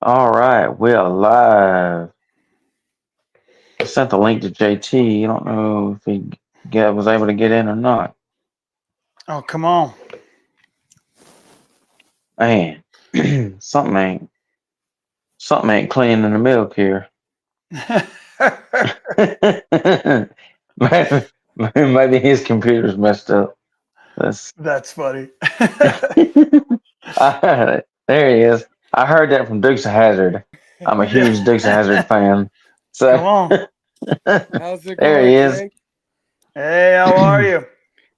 All right, we're live. I sent the link to JT. I don't know if he was able to get in or not. Oh, come on. Man, something ain't clean in the milk here. maybe, maybe his computer's messed up. Let's. That's funny. There he is. I heard that from Dukes of Hazard. I'm a Yeah. huge Dukes of Hazard fan. Come So on. How's it there going, he is. Jake? Hey, how are you?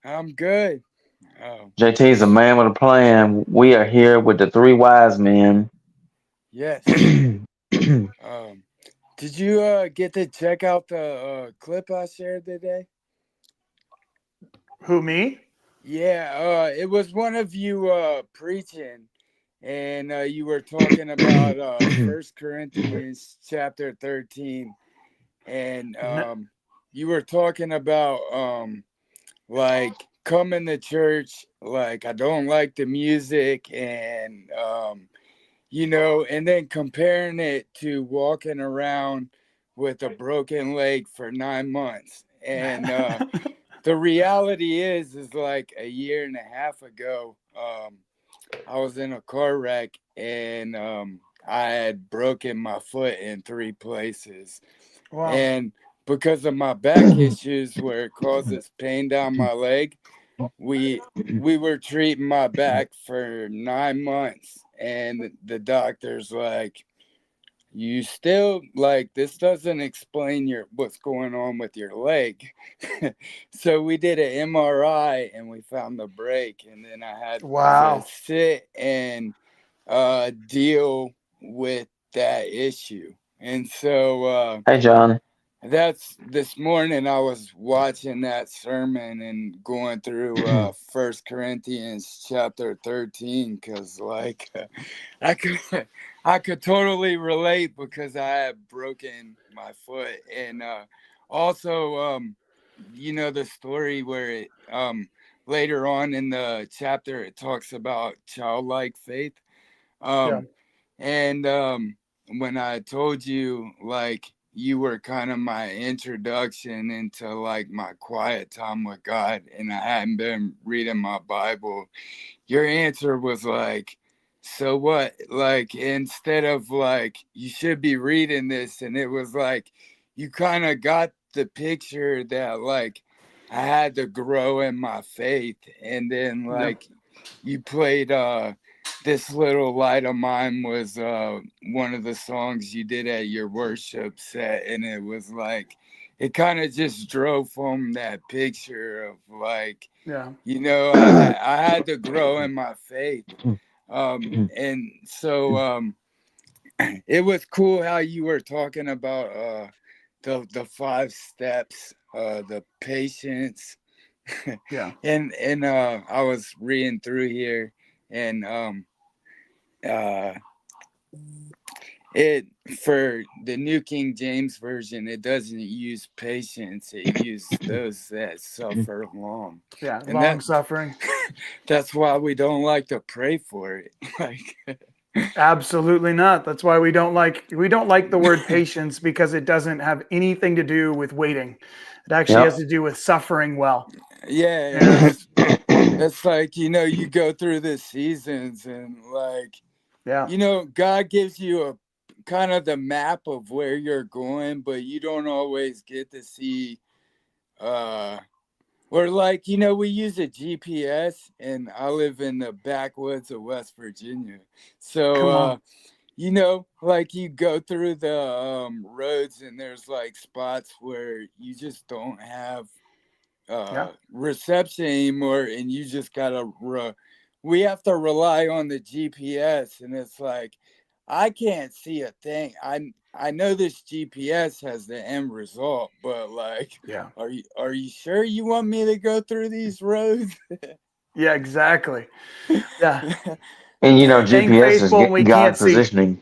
I'm good. Oh, JT is a man with a plan. We are here with the three wise men. yes. Um, did you get to check out the clip I shared today? Who, me? Yeah, it was one of you preaching, and you were talking about First Corinthians chapter 13, and No. you were talking about like coming to church, like I don't like the music, and and then comparing it to walking around with a broken leg for 9 months. And the reality is like a year and a half ago, I was in a car wreck and I had broken my foot in three places. Wow. And because of my back issues where it causes pain down my leg, we we were treating my back for 9 months, and the doctor's like, you still, like, this doesn't explain your what's going on with your leg. So we did an MRI and we found the break, and then I had to Wow. sit and deal with that issue. And so Hey, John. that's this morning I was watching that sermon and going through First Corinthians chapter 13, because like I could I could totally relate because I had broken my foot. And also the story where it later on in the chapter it talks about childlike faith. Yeah. um and when I told you, like, you were kind of my introduction into like my quiet time with God, and I hadn't been reading my Bible, your answer was like, so what? Like, instead of like, you should be reading this, and it was like, you kind of got the picture that like I had to grow in my faith. And then Yeah. like you played this little light of mine was one of the songs you did at your worship set, and it was like it kind of just drove home that picture of like, Yeah. I had to grow in my faith. And so it was cool how you were talking about the five steps, the patience. Yeah. And I was reading through here, and uh it for the New King James version, it doesn't use patience, it uses those that suffer long. Yeah. And Long suffering. that's why we don't like to pray for it. Like, Absolutely not. That's why we don't like the word patience, because it doesn't have anything to do with waiting. It actually has Yep. to do with suffering well. yeah, And it's like, you go through the seasons, and like, yeah. God gives you a kind of the map of where you're going, but you don't always get to see uh or like, we use a GPS, and I live in the backwoods of West Virginia. So Come on. like, you go through the roads, and there's like spots where you just don't have Yeah. reception anymore, and you just gotta we have to rely on the GPS. And it's like, I can't see a thing. I know this GPS has the end result, but like, Yeah. are you sure you want me to go through these roads? Yeah, exactly. Yeah. And Staying GPS is faithful when we God can't see. positioning.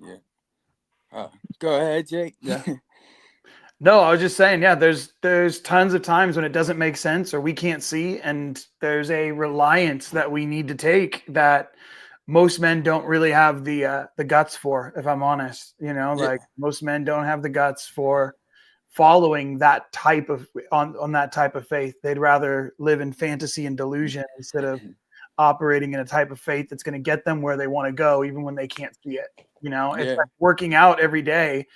Yeah. Go ahead, Jake. Yeah. No, I was just saying, yeah, there's tons of times when it doesn't make sense or we can't see, and there's a reliance that we need to take that most men don't really have the guts for, if I'm honest. Yeah. Like most men don't have the guts for following that type of on that type of faith. They'd rather live in fantasy and delusion instead of operating in a type of faith that's going to get them where they want to go, even when they can't see it. It's Yeah. like working out every day.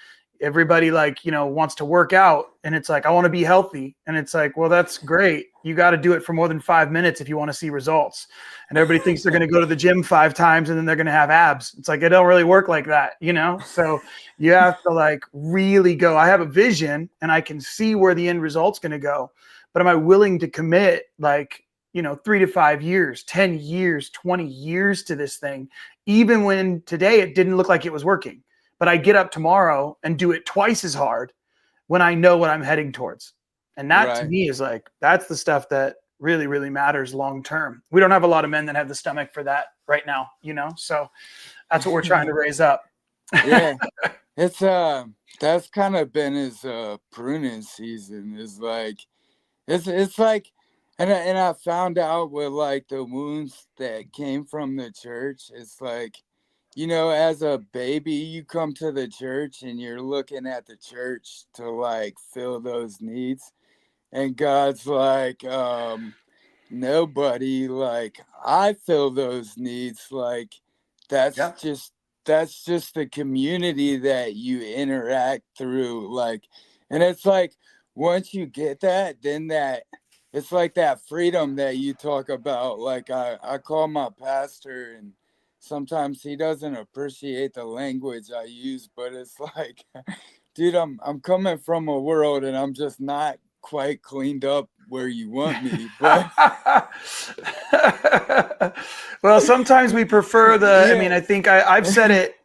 Everybody wants to work out, and it's like, I want to be healthy. And it's like, well, that's great. You got to do it for more than 5 minutes if you want to see results. And everybody thinks they're going to go to the gym 5 times and then they're going to have abs. It's like, it don't really work like that, So you have to really go, I have a vision and I can see where the end result's going to go. But am I willing to commit 3 to 5 years, 10 years, 20 years to this thing, even when today it didn't look like it was working? But I get up tomorrow and do it twice as hard when I know what I'm heading towards. And that to Right. me is that's the stuff that really, really matters long term. We don't have a lot of men that have the stomach for that right now, so that's what we're trying to raise up. Yeah. It's that's kind of been his pruning season, is like it's like, and I found out with the wounds that came from the church. It's like, as a baby, you come to the church and you're looking at the church to fill those needs. And God's like, nobody, I fill those needs. That's Yeah. just the community that you interact through. And it's like, once you get that, then it's like that freedom that you talk about. I call my pastor, and sometimes he doesn't appreciate the language I use, but it's like, dude, I'm coming from a world and I'm just not quite cleaned up where you want me. But well, sometimes we prefer yeah. I think I've said it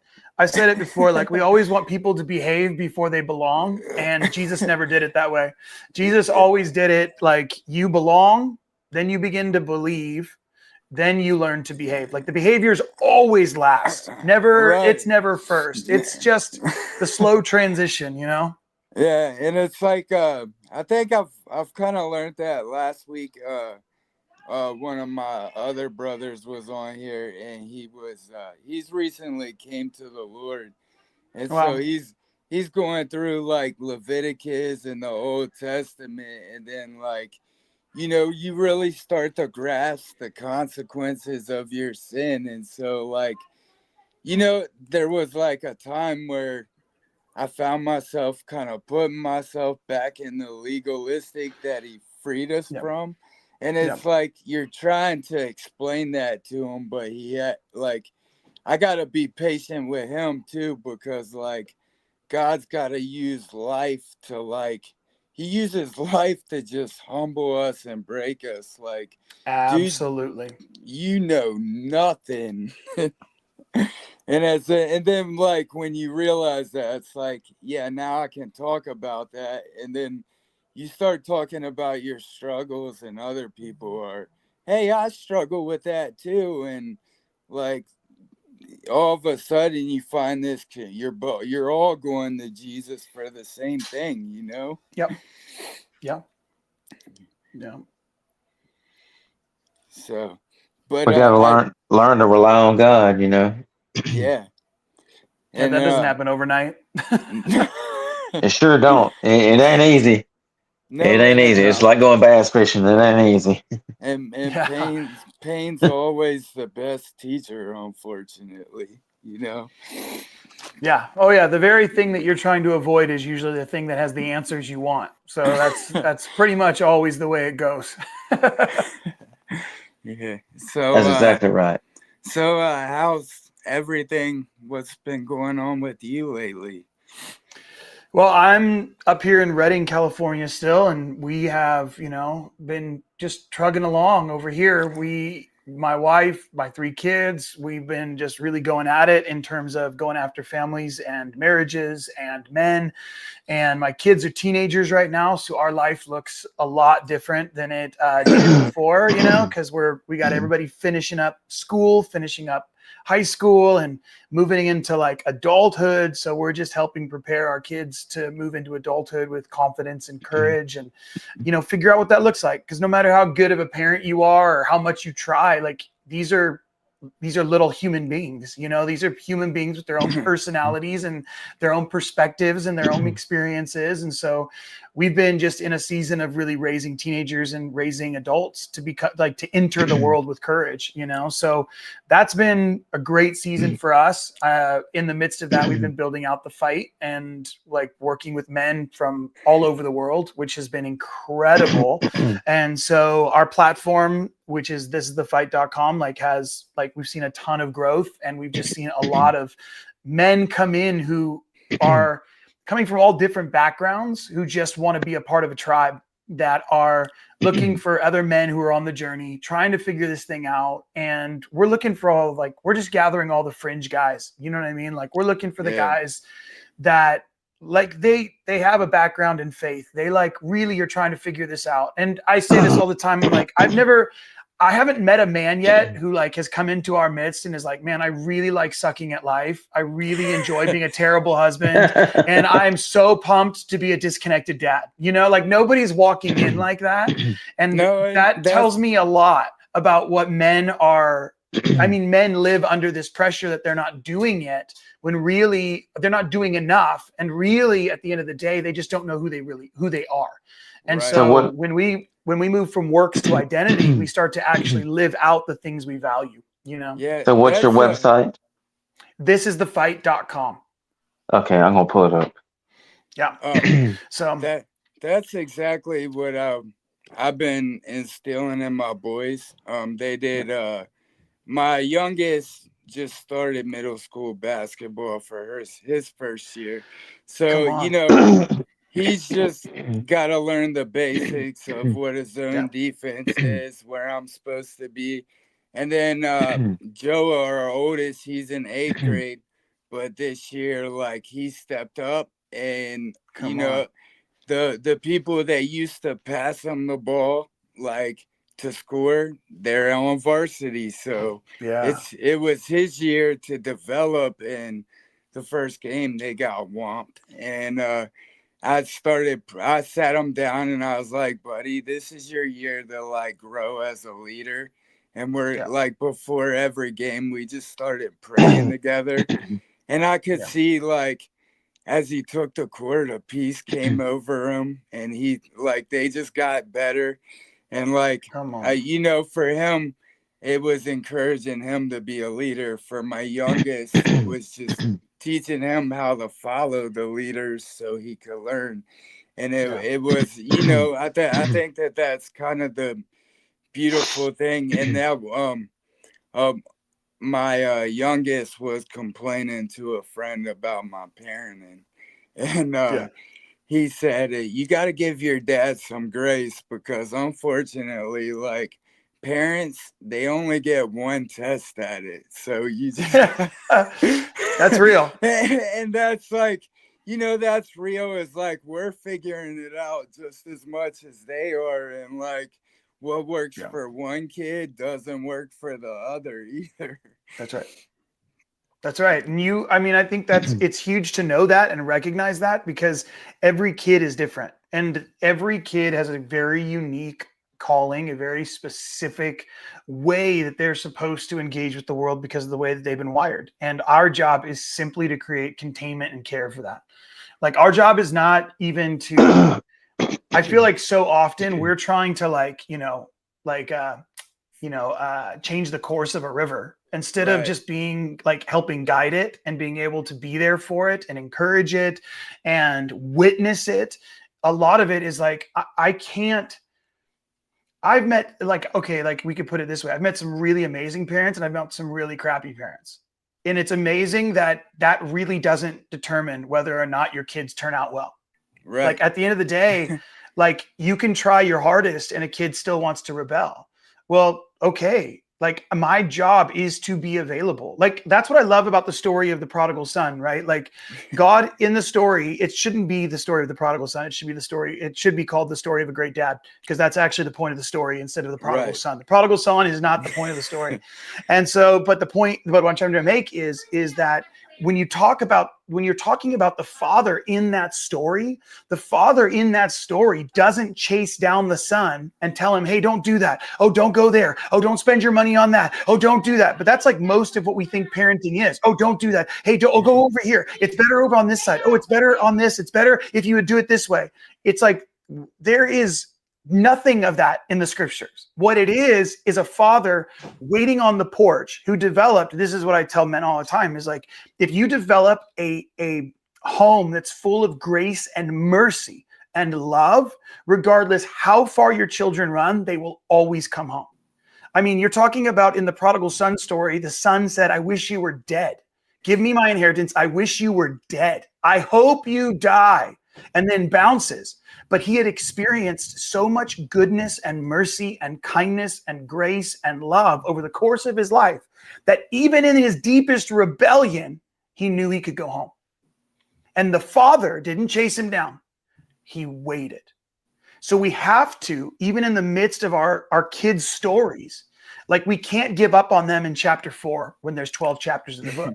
before, we always want people to behave before they belong, and Jesus never did it that way. Jesus always did it you belong, then you begin to believe, then you learn to behave. The behaviors always last. Never, Right. it's never first. It's just the slow transition, Yeah, and it's like I think I've kind of learned that last week. One of my other brothers was on here, and he's recently came to the Lord, and so Wow. he's going through Leviticus and the Old Testament, and then you really start to grasp the consequences of your sin. And so there was a time where I found myself kind of putting myself back in the legalistic that he freed us Yep. from. And Yep. it's like you're trying to explain that to him, but I got to be patient with him too, because God's got to use life to he uses life to just humble us and break us. Absolutely. Dude, you know nothing. And then when you realize that, it's like, yeah, now I can talk about that. And then you start talking about your struggles, and other people are, hey, I struggle with that too. And all of a sudden you find this you're all going to Jesus for the same thing. Yep. Yeah. Yeah. So, but We gotta learn to rely on God, yeah. Yeah, And that doesn't happen overnight. It sure don't. It ain't easy. It no, ain't easy. It's like going bass fishing. It ain't easy. and Yeah. pain's always the best teacher, unfortunately. Yeah. Oh yeah. The very thing that you're trying to avoid is usually the thing that has the answers you want. So that's pretty much always the way it goes. Yeah. So That's exactly right. so how's everything? What's been going on with you lately? Well, I'm up here in Redding, California still, and we have, been just trugging along over here. My wife, my 3 kids, we've been just really going at it in terms of going after families and marriages and men. And my kids are teenagers right now, so our life looks a lot different than it did before, because we got everybody finishing up school, finishing up high school, and moving into adulthood. So we're just helping prepare our kids to move into adulthood with confidence and courage, and figure out what that looks like. Because no matter how good of a parent you are or how much you try, these are these are little human beings, you know, these are human beings with their own personalities and their own perspectives and their own experiences. And so we've been just in a season of really raising teenagers and raising adults to be like to enter the world with courage, you know. So that's been a great season for us. In the midst of that, we've been building out the fight and like working with men from all over the world, which has been incredible. And so our platform, which is thisisthefight.com, like has like we've seen a ton of growth, and we've just seen a lot of men come in who are coming from all different backgrounds, who just want to be a part of a tribe, that are looking for other men who are on the journey, trying to figure this thing out. And we're looking for all like, we're just gathering all the fringe guys. You know what I mean? Like we're looking for the guys that like they have a background in faith. They like really are trying to figure this out. And I say this all the time. I'm like, I haven't met a man yet who like has come into our midst and is like, man, I really like sucking at life. I really enjoy being a terrible husband. And I'm so pumped to be a disconnected dad. You know, like nobody's walking in like that. And that tells me a lot about what men are. I mean, men live under this pressure that they're not doing it when really they're not doing enough. And really at the end of the day, they just don't know who they are. And so when we move from works to identity, we start to actually live out the things we value, you know? Yeah. So what's your website? Thisisthefight.com. Okay, I'm gonna pull it up. Yeah. So that's exactly what I've been instilling in my boys. They did my youngest just started middle school basketball for his first year. So, you know, he's just got to learn the basics of what a zone defense is, where I'm supposed to be. And then Joe, our oldest, he's in 8th grade. But this year, like, he stepped up. And, you know, the people that used to pass him the ball, like, to score, they're on varsity. So it was his year to develop. And the first game, they got whomped. And I sat him down and I was like, buddy, this is your year to like grow as a leader. And we're like, before every game, we just started praying together. And I could see like, as he took the court, a peace came over him, and they just got better. And like, you know, for him, it was encouraging him to be a leader. For my youngest, it was just teaching him how to follow the leaders so he could learn. And it was, you know, I think that's kind of the beautiful thing. And now, my youngest was complaining to a friend about my parenting, and he said, you got to give your dad some grace, because unfortunately, like, parents, they only get one test at it. So you just that's real. And that's like, you know, that's real. Is like, we're figuring it out just as much as they are. And like, what works for one kid doesn't work for the other either. That's right. That's right. And I think it's huge to know that and recognize that, because every kid is different, and every kid has a very unique calling, a very specific way that they're supposed to engage with the world because of the way that they've been wired. And our job is simply to create containment and care for that. Like, our job is not even to, I feel like so often we're trying to change the course of a river, instead of just being like helping guide it and being able to be there for it and encourage it and witness it. A lot of it is like, I've met we could put it this way. I've met some really amazing parents, and I've met some really crappy parents. And it's amazing that really doesn't determine whether or not your kids turn out well. Right. Like, at the end of the day, like, you can try your hardest and a kid still wants to rebel. Well, okay. Like, my job is to be available. Like, that's what I love about the story of the prodigal son, right? Like, God in the story, it shouldn't be the story of the prodigal son. It should be called the story of a great dad, because that's actually the point of the story instead of the prodigal son. The prodigal son is not the point of the story. And so, but what I'm trying to make is that when you're talking about the father in that story, the father in that story doesn't chase down the son and tell him, hey, don't do that. Oh, don't go there. Oh, don't spend your money on that. Oh, don't do that. But that's like most of what we think parenting is. Oh, don't do that. Hey, go over here. It's better over on this side. Oh, it's better on this. It's better if you would do it this way. It's like there is nothing of that in the scriptures. What it is a father waiting on the porch who developed, this is what I tell men all the time, is like, if you develop a home that's full of grace and mercy and love, regardless how far your children run, they will always come home. I mean, you're talking about in the prodigal son story, the son said, I wish you were dead. Give me my inheritance. I wish you were dead. I hope you die. And then bounces. But he had experienced so much goodness and mercy and kindness and grace and love over the course of his life that even in his deepest rebellion, he knew he could go home. And the father didn't chase him down. He waited. So we have to, even in the midst of our kids' stories, like we can't give up on them in chapter 4 when there's 12 chapters in the book.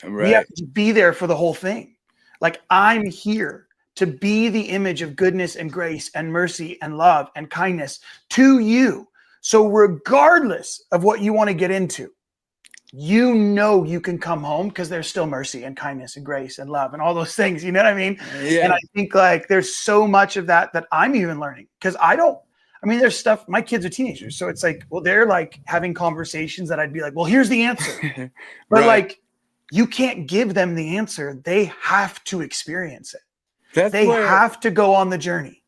Right. We have to be there for the whole thing. Like, I'm here to be the image of goodness and grace and mercy and love and kindness to you. So regardless of what you want to get into, you know you can come home because there's still mercy and kindness and grace and love and all those things. You know what I mean? Yeah. And I think like there's so much of that I'm even learning because there's stuff, my kids are teenagers. So it's like, well, they're like having conversations that I'd be like, well, here's the answer. But like, you can't give them the answer. They have to experience it. They have to go on the journey.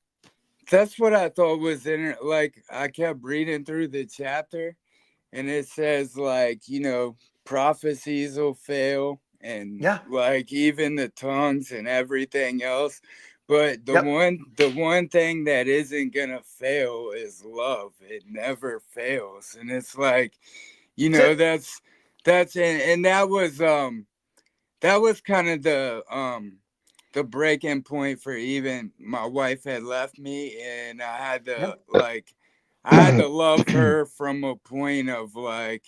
That's what I thought was in it. Like, I kept reading through the chapter and it says like, prophecies will fail and like even the tongues and everything else. But the one thing that isn't gonna fail is love. It never fails. And it's like, that's and that was kind of the breaking point for even my wife had left me, and I had to love her from a point of like,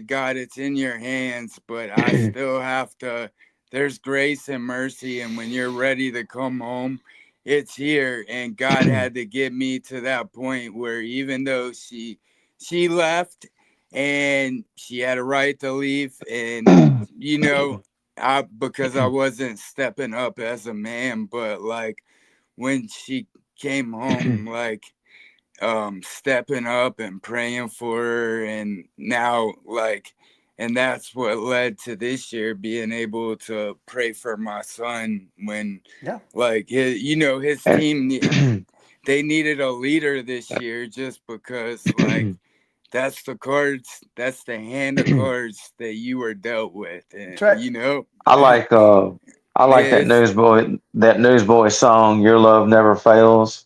God, it's in your hands, but I still have to. There's grace and mercy, and when you're ready to come home, it's here. And God had to get me to that point where even though she left and she had a right to leave, and because I wasn't stepping up as a man, but like when she came home, like stepping up and praying for her, and now and that's what led to this year being able to pray for my son when his team they needed a leader this year just because that's the hand of cards that you were dealt with. And I like that newsboy song, Your Love Never Fails.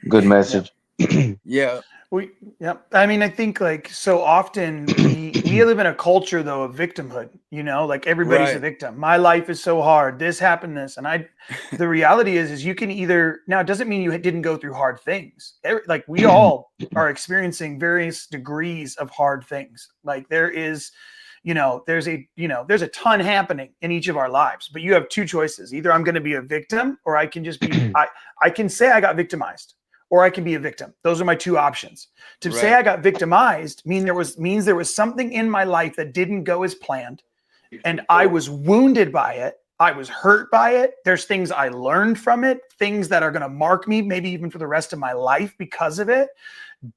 Good message. Yeah. I mean, I think like so often we live in a culture though of victimhood, like everybody's a victim. My life is so hard. This happened, and the reality is you can either, now it doesn't mean you didn't go through hard things. Like we all are experiencing various degrees of hard things. Like there's a ton happening in each of our lives, but you have two choices. Either I'm going to be a victim or I can just be, I can say I got victimized. Or I can be a victim. Those are my two options. To say I got victimized means there was something in my life that didn't go as planned, and I was wounded by it. I was hurt by it. There's things I learned from it, things that are going to mark me, maybe even for the rest of my life because of it.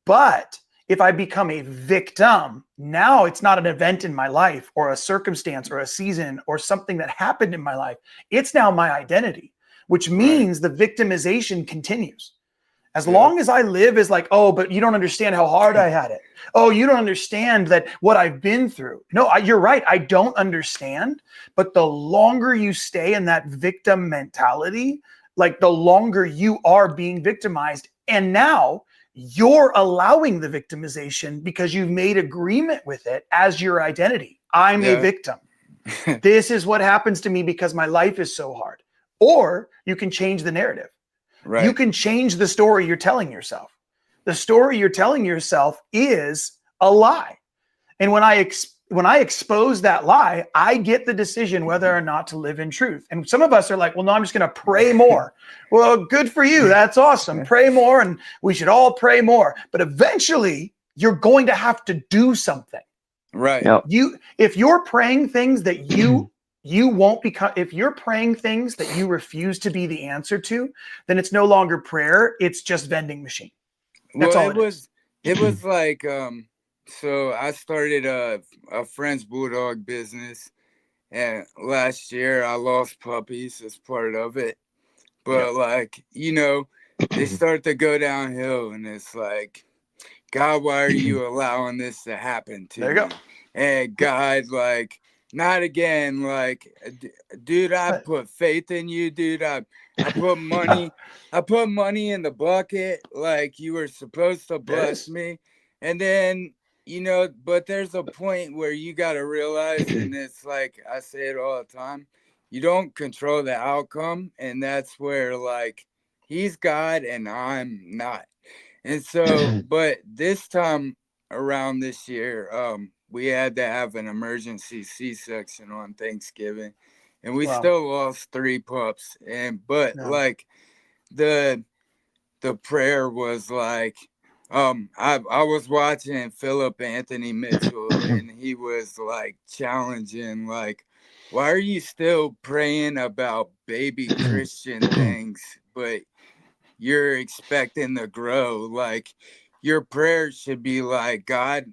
But if I become a victim, now it's not an event in my life or a circumstance or a season or something that happened in my life. It's now my identity, which means the victimization continues. As long as I live as like, oh, but you don't understand how hard I had it. Oh, you don't understand that what I've been through. No, you're right. I don't understand. But the longer you stay in that victim mentality, like the longer you are being victimized. And now you're allowing the victimization because you've made agreement with it as your identity. I'm a victim. This is what happens to me because my life is so hard. Or you can change the narrative. Right. You can change the story you're telling yourself. The story you're telling yourself is a lie. And when I when I expose that lie, I get the decision whether or not to live in truth. And some of us are like, well, no, I'm just going to pray more. Well, good for you. That's awesome. Pray more. And we should all pray more. But eventually you're going to have to do something. Right. Yep. If you're praying things that you won't become, if you're praying things that you refuse to be the answer to, then it's no longer prayer. It's just vending machine. That's all it was like, so I started a French bulldog business, and last year I lost puppies as part of it. But like, you know, they start to go downhill, and it's like, God, why are you allowing this to happen to me? There you go. And God, like, not again. Like, dude, I put faith in you, dude. I put money in the bucket, like you were supposed to bless me. And then, you know, but there's a point where you got to realize, and it's like I say it all the time, you don't control the outcome. And that's where, like, he's God and I'm not. And so, but this time around this year, we had to have an emergency C-section on Thanksgiving, and we still lost 3 pups. But like the prayer was like, I was watching Philip Anthony Mitchell, and he was like challenging, like, why are you still praying about baby Christian things, but you're expecting to grow? Like, your prayer should be like, God,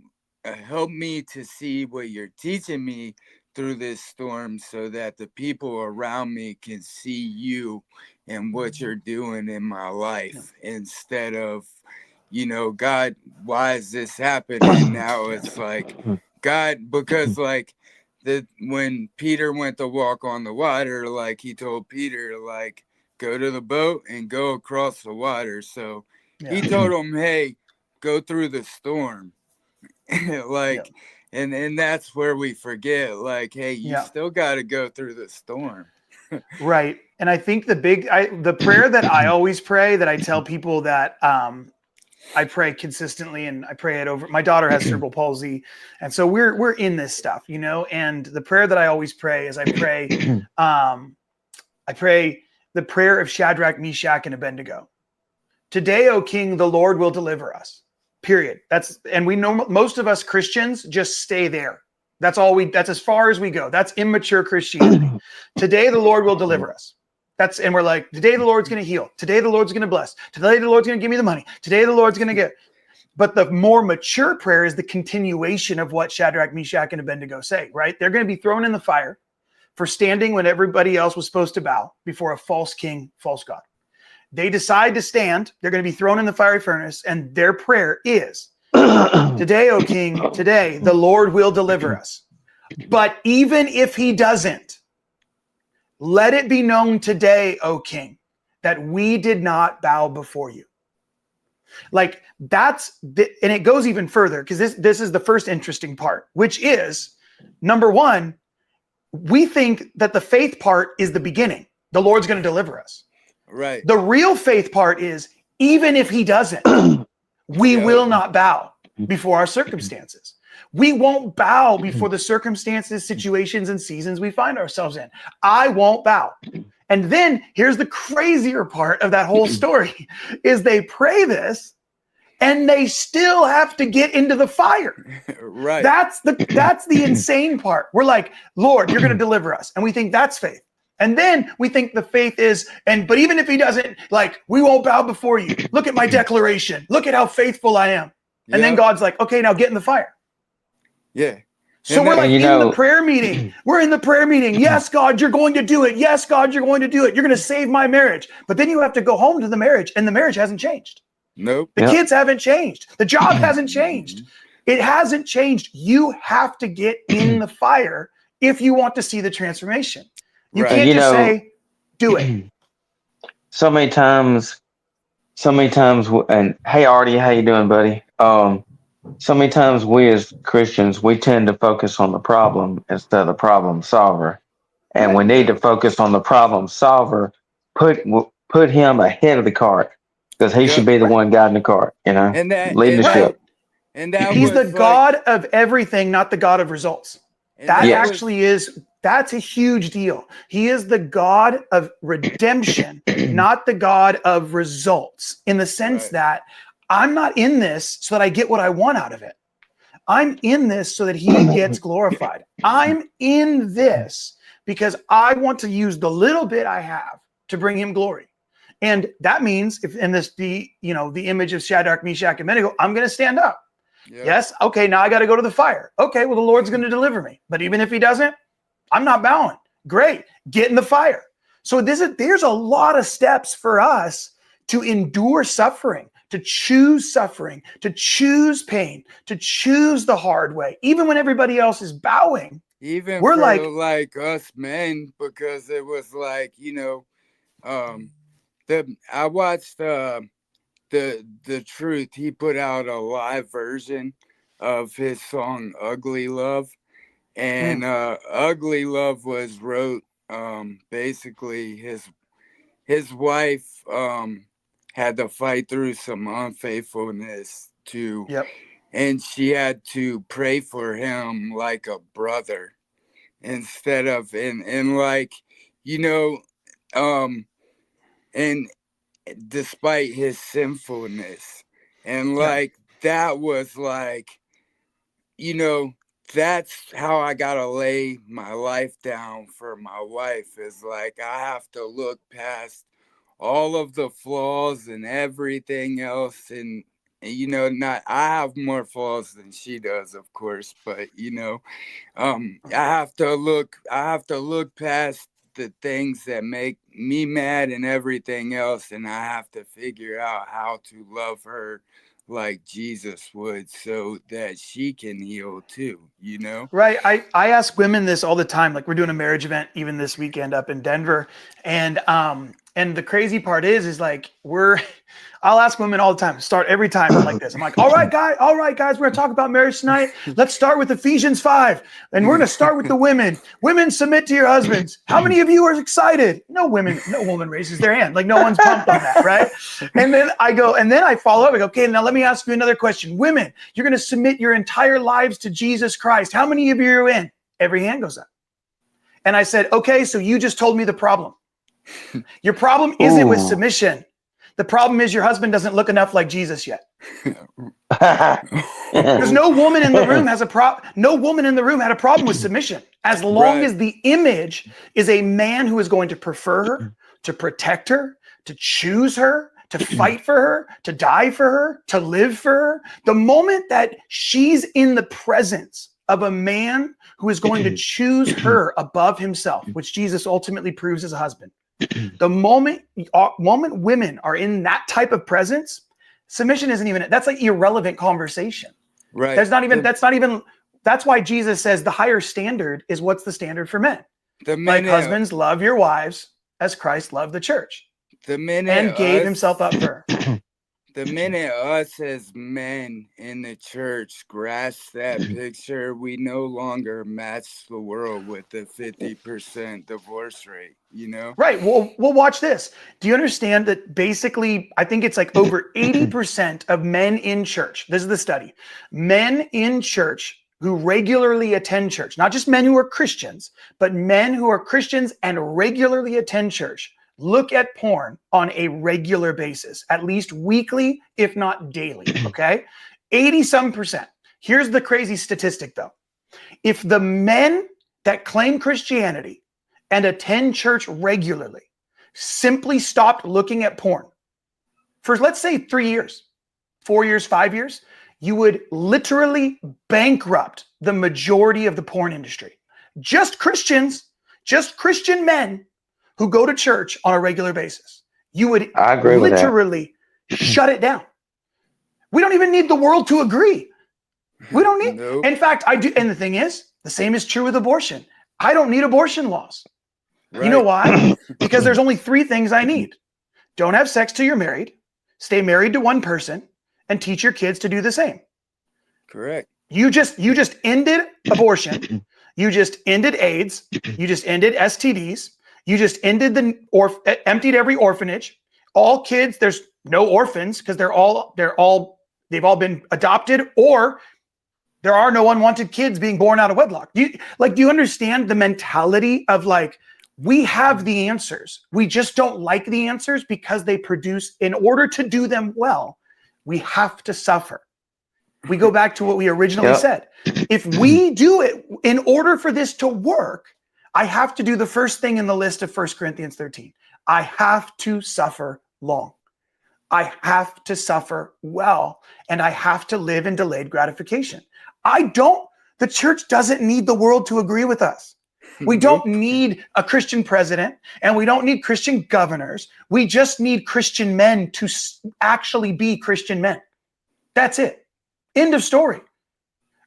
help me to see what you're teaching me through this storm, so that the people around me can see you and what you're doing in my life, instead of, you know, God, why is this happening? Now it's like, God, because like when Peter went to walk on the water, like he told Peter, like, go to the boat and go across the water. So he told him, hey, go through the storm. Like, and that's where we forget, like, hey, you still got to go through the storm. Right. And I think the prayer that I always pray, that I tell people that I pray consistently, and I pray it over. My daughter has cerebral palsy, and so we're in this stuff, you know. And the prayer that I always pray is I pray the prayer of Shadrach, Meshach, and Abednego. Today, O King, the Lord will deliver us. Period. And we know most of us Christians just stay there. That's as far as we go. That's immature Christianity. Today, the Lord will deliver us. And we're like, today the Lord's going to heal. Today the Lord's going to bless. Today the Lord's going to give me the money. Today the Lord's going to get. But the more mature prayer is the continuation of what Shadrach, Meshach, and Abednego say, right? They're going to be thrown in the fire for standing when everybody else was supposed to bow before a false king, false god. They decide to stand. They're going to be thrown in the fiery furnace, and their prayer is, today, O King, today the Lord will deliver us. But even if he doesn't, let it be known today, O King, that we did not bow before you. Like, and it goes even further, because this is the first interesting part, which is, number one, we think that the faith part is the beginning. The Lord's going to deliver us. Right. The real faith part is, even if he doesn't, we will not bow before our circumstances. We won't bow before the circumstances, situations, and seasons we find ourselves in. I won't bow. And then here's the crazier part of that whole story is they pray this and they still have to get into the fire. Right. That's the insane part. We're like, Lord, you're going to deliver us. And we think that's faith. And then we think the faith is, but even if he doesn't, like, we won't bow before you. Look at my declaration. Look at how faithful I am. And then God's like, okay, now get in the fire. Yeah. So we're like in the prayer meeting. We're in the prayer meeting. Yes, God, you're going to do it. Yes, God, you're going to do it. You're going to save my marriage. But then you have to go home to the marriage, and the marriage hasn't changed. Nope. The kids haven't changed. The job hasn't changed. It hasn't changed. You have to get in the fire if you want to see the transformation. You can't just say, do it. So many times, and hey, Artie, how you doing, buddy? So many times we as Christians, we tend to focus on the problem instead of the problem solver. And we need to focus on the problem solver, put him ahead of the cart, because he should be the one guiding the cart, you know, leading the ship. And that He's the was God of everything, not the God of results. That Yes. actually that's a huge deal. He is the God of redemption, not the God of results, in the sense that I'm not in this so that I get what I want out of it. I'm in this so that he gets glorified. I'm in this because I want to use the little bit I have to bring him glory. And that means if in this the image of Shadrach, Meshach, and Abednego, I'm going to stand up. Yep. Yes. Okay. Now I got to go to the fire. Okay. Well, the Lord's going to deliver me. But even if he doesn't, I'm not bowing. Great. Get in the fire. So there's a lot of steps for us to endure suffering, to choose pain, to choose the hard way, even when everybody else is bowing. Even We're for like us men, because it was like, I watched the Truth. He put out a live version of his song Ugly Love. And Ugly Love was wrote basically his wife had to fight through some unfaithfulness too. Yep. And she had to pray for him like a brother instead of and like, and despite his sinfulness. And like that was like, that's how I gotta lay my life down for my wife, is like I have to look past all of the flaws and everything else, and not I have more flaws than she does, of course, but I have to look past the things that make me mad and everything else, and I have to figure out how to love her like Jesus would, so that she can heal too, Right. I ask women this all the time. Like, we're doing a marriage event even this weekend up in Denver. And the crazy part is like I'll ask women all the time, start every time like this. I'm like, all right, guys, we're gonna talk about marriage tonight. Let's start with Ephesians 5. And we're gonna start with the women. Women, submit to your husbands. How many of you are excited? No woman raises their hand. Like, no one's pumped on that, right? And then I follow up. I go, okay, now let me ask you another question. Women, you're gonna submit your entire lives to Jesus Christ. How many of you are in? Every hand goes up. And I said, okay, so you just told me the problem. Your problem isn't with submission. The problem is your husband doesn't look enough like Jesus yet. Because no woman in the room has a problem. No woman in the room had a problem with submission. As long as the image is a man who is going to prefer her, to protect her, to choose her, to fight for her, to die for her, to live for her. The moment that she's in the presence of a man who is going to choose her above himself, which Jesus ultimately proves as a husband, the moment women are in that type of presence, submission isn't even, that's like irrelevant conversation. Right. That's why Jesus says the higher standard is what's the standard for men. Like, husbands, love your wives as Christ loved the church and gave himself up for her. The minute us as men in the church grasp that picture, we no longer match the world with the 50% divorce rate, Right. Well, watch this. Do you understand that basically, I think it's like over 80% of men in church, this is the study, men in church who regularly attend church, not just men who are Christians, but men who are Christians and regularly attend church, look at porn on a regular basis, at least weekly, if not daily, okay? 80-some%. Here's the crazy statistic though. If the men that claim Christianity and attend church regularly simply stopped looking at porn for, let's say, 3 years, 4 years, 5 years, you would literally bankrupt the majority of the porn industry. Just Christians, just Christian men who go to church on a regular basis. You would literally shut it down. We don't even need the world to agree. We don't need. Nope. In fact, I do. And the thing is, the same is true with abortion. I don't need abortion laws. Right. You know why? Because there's only 3 things I need. Don't have sex till you're married, stay married to one person, and teach your kids to do the same. Correct. You just ended abortion. You just ended AIDS. You just ended STDs. You just ended emptied every orphanage. All kids, there's no orphans because they're all they've all been adopted, or there are no unwanted kids being born out of wedlock. Do you understand the mentality of like, we have the answers. We just don't like the answers because they produce, in order to do them well, we have to suffer. We go back to what we originally said. If we do it, in order for this to work, I have to do the first thing in the list of 1 Corinthians 13. I have to suffer long. I have to suffer well, and I have to live in delayed gratification. The church doesn't need the world to agree with us. We don't need a Christian president, and we don't need Christian governors. We just need Christian men to actually be Christian men. That's it. End of story.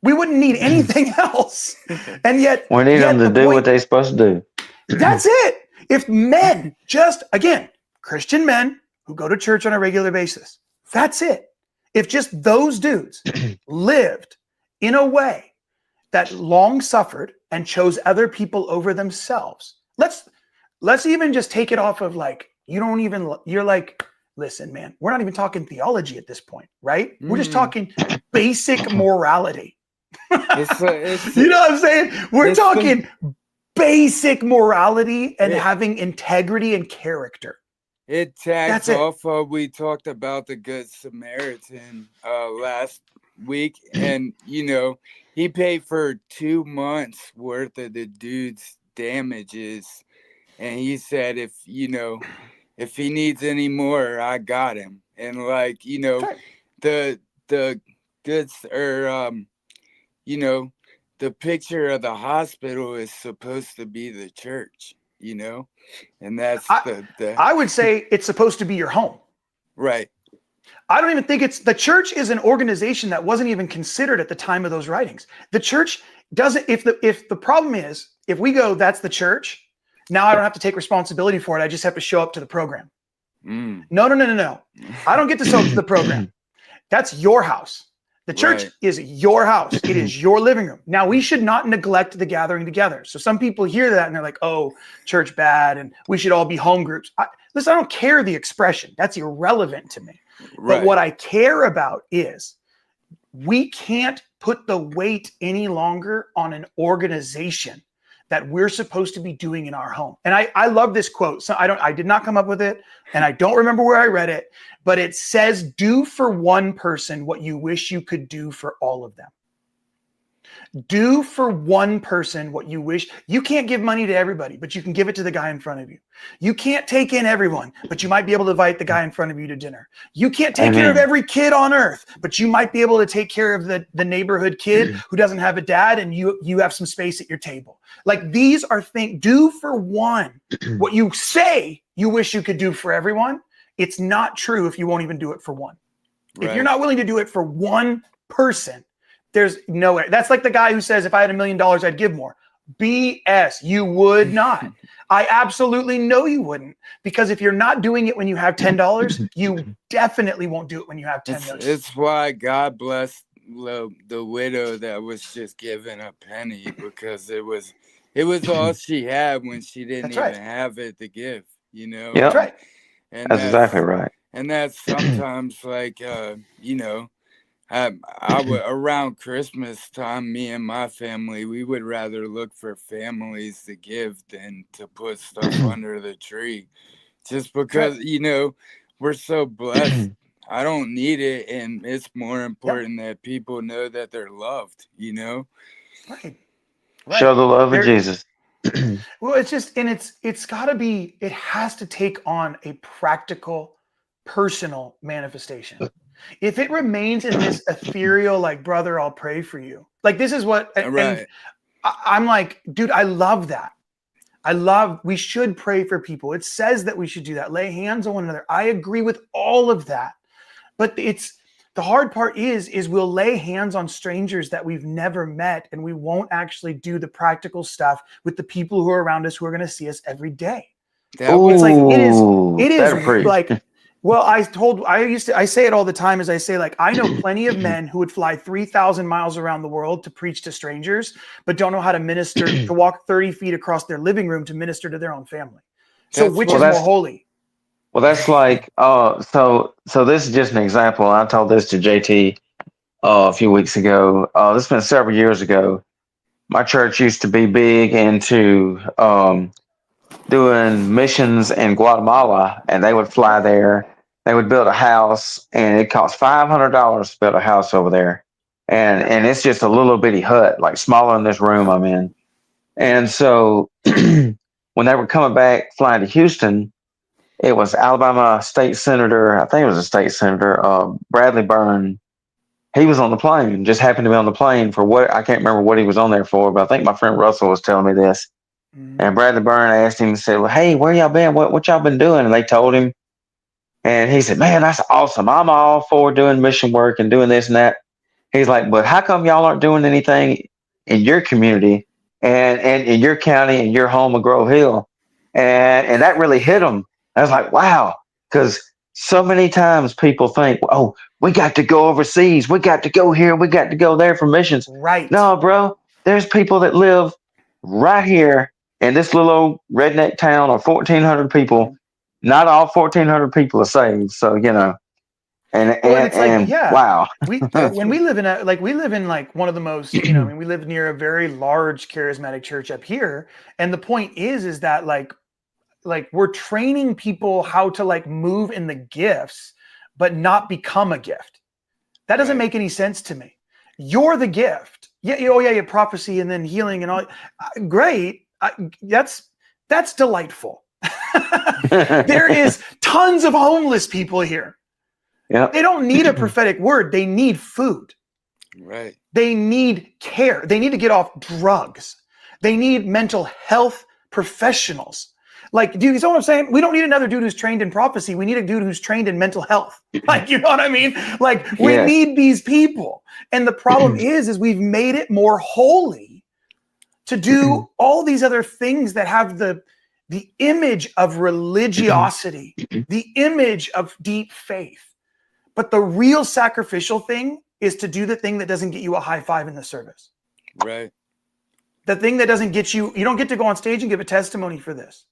We wouldn't need anything else. And yet, we need them to do what they're supposed to do. That's it. If men, just again, Christian men who go to church on a regular basis, that's it. If just those dudes lived in a way that long suffered and chose other people over themselves, let's even just take it off of like, you're like, listen, man, we're not even talking theology at this point, right? We're just talking basic morality. You know what I'm saying? We're talking basic morality and having integrity and character. It tags off we talked about the Good Samaritan last week, and he paid for 2 months worth of the dude's damages, and he said if he needs any more, I got him. And like the goods the picture of the hospital is supposed to be the church, and that's I would say it's supposed to be your home. Right. I don't even think the church is an organization that wasn't even considered at the time of those writings. The church doesn't, if the problem is, if we go, that's the church, now I don't have to take responsibility for it. I just have to show up to the program. No. I don't get to show up to the program. That's your house. The church is your house. It is your living room. Now, we should not neglect the gathering together. So some people hear that and they're like, oh, church bad, and we should all be home groups. Listen, I don't care the expression. That's irrelevant to me. But what I care about is we can't put the weight any longer on an organization that we're supposed to be doing in our home. And I love this quote. So I did not come up with it, and I don't remember where I read it, but it says, do for one person what you wish you could do for all of them. Do for one person what you wish. You can't give money to everybody, but you can give it to the guy in front of you. You can't take in everyone, but you might be able to invite the guy in front of you to dinner. You can't take care of every kid on earth, but you might be able to take care of the neighborhood kid who doesn't have a dad, and you have some space at your table. Like, these are things, do for one what you say you wish you could do for everyone. It's not true if you won't even do it for one. If you're not willing to do it for one person, there's no way. That's like the guy who says, if I had $1 million, I'd give more. BS. You would not. I absolutely know you wouldn't. Because if you're not doing it when you have $10, you definitely won't do it when you have $10 million. It's why God bless the widow that was just given a penny, because it was all she had when she didn't have it to give, Yep. That's right. And that's exactly right. And that's sometimes like, around Christmas time, me and my family, we would rather look for families to give than to put stuff under the tree, just because we're so blessed. I don't need it, and it's more important that people know that they're loved. Right. Show the love of Jesus. Well, it's just, and it's got to be, it has to take on a practical, personal manifestation. If it remains in this ethereal, like, brother, I'll pray for you. Like, this is what, and I'm like, dude, I love that. We should pray for people. It says that we should do that. Lay hands on one another. I agree with all of that. But the hard part is we'll lay hands on strangers that we've never met, and we won't actually do the practical stuff with the people who are around us who are going to see us every day. It's like, it is like, well, I say it all the time, as I say, like, I know plenty of men who would fly 3,000 miles around the world to preach to strangers, but don't know how to minister, to walk 30 feet across their living room to minister to their own family. So which is more holy? Well, that's like, so this is just an example. I told this to JT a few weeks ago. This has been several years ago. My church used to be big into doing missions in Guatemala, and they would fly there. They would build a house, and it cost $500 to build a house over there, and it's just a little bitty hut, like smaller than this room I'm in. And so when they were coming back, flying to Houston, it was Alabama state senator, I think it was a state senator, Bradley Byrne. He was on the plane, just happened to be on the plane for what I can't remember what he was on there for, but I think my friend Russell was telling me this. And Bradley Byrne asked him and said, well, hey, where y'all been? What y'all been doing? And they told him. And he said, man, that's awesome. I'm all for doing mission work and doing this and that. He's like, but how come y'all aren't doing anything in your community and in your county and your home of Grove Hill? And that really hit him. I was like, wow, because so many times people think, oh, we got to go overseas, we got to go here, we got to go there for missions. Right. No, bro, there's people that live right here in this little old redneck town of 1,400 people. Not all 1,400 people are saved, so you know. And Well, and it's like, yeah, wow, when we live in like one of the most, I mean, we live near a very large charismatic church up here, and the point is that like we're training people how to like move in the gifts, but not become a gift. That doesn't make any sense to me. You're the gift. Yeah, yeah, prophecy and then healing and all. Great, that's delightful. There is tons of homeless people here. Yeah. They don't need a prophetic word. They need food. Right. They need care. They need to get off drugs. They need mental health professionals. Like, dude, you know what I'm saying? We don't need another dude who's trained in prophecy. We need a dude who's trained in mental health. Like, you know what I mean? Like, we need these people. And the problem is we've made it more holy to do all these other things that have the image of religiosity, the image of deep faith. But the real sacrificial thing is to do the thing that doesn't get you a high five in the service. Right. The thing that doesn't get you don't get to go on stage and give a testimony for this.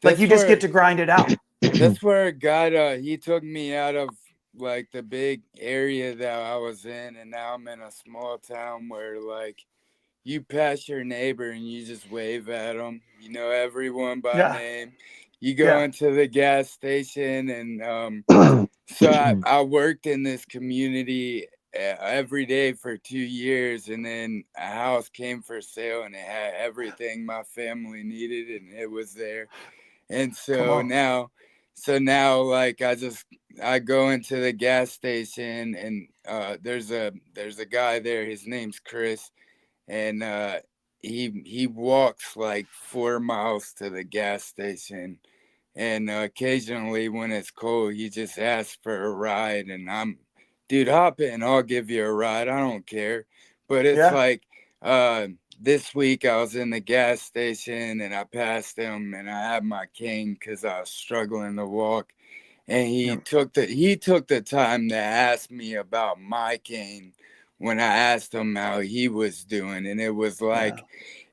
Like, you just get to grind it out. That's where God, he took me out of like the big area that I was in, and now I'm in a small town where like you pass your neighbor and you just wave at them. You know everyone by name. You go into the gas station, and so I worked in this community every day for 2 years, and then a house came for sale, and it had everything my family needed, and it was there. And so now like I go into the gas station, and there's a guy there. His name's Chris, and he walks like 4 miles to the gas station, and occasionally when it's cold, he just asks for a ride, and dude, hop in, I'll give you a ride. I don't care. But it's like this week I was in the gas station and I passed him, and I had my cane because I was struggling to walk. And he took the time to ask me about my cane when I asked him how he was doing. And it was like,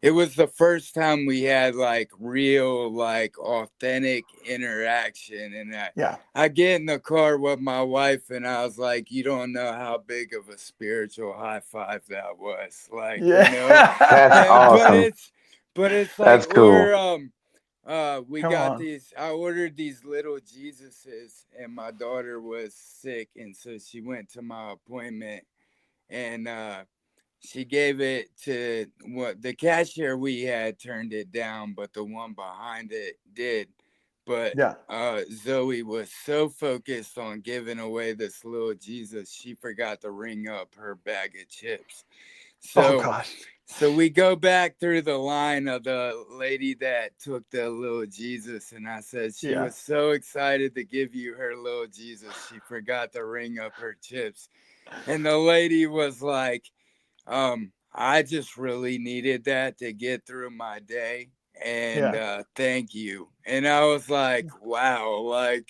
it was the first time we had like real, like authentic interaction. And I get in the car with my wife, and I was like, you don't know how big of a spiritual high five that was. Like, you know, that's awesome. But it's like, that's cool. We got these, I ordered these little Jesuses, and my daughter was sick. And so she went to my appointment, and she gave it to what the cashier we had turned it down, but the one behind it did. But Zoe was so focused on giving away this little Jesus, she forgot to ring up her bag of chips. So we go back through the line of the lady that took the little Jesus, and I said she was so excited to give you her little Jesus, she forgot to ring up her chips. And the lady was like, I just really needed that to get through my day, and thank you. And I was like, wow, like,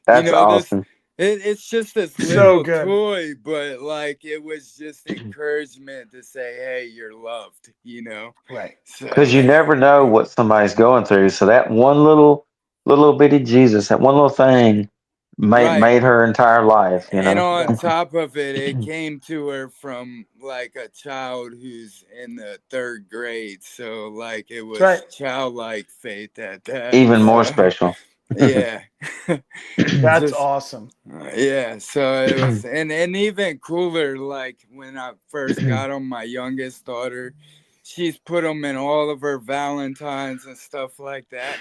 that's awesome. It's just this little toy, but like it was just encouragement to say, hey, you're loved, you know? Right. Because you never know what somebody's going through. So that one little little bitty Jesus. That one little thing Right. made her entire life. You And know. on Yeah. top of it, it came to her from like a child who's in the third grade. So like it That's right. was childlike faith at that. Even more So special. yeah. That's Just awesome. yeah. So it was and even cooler, like when I first got them, my youngest daughter, she's put them in all of her Valentines and stuff like that.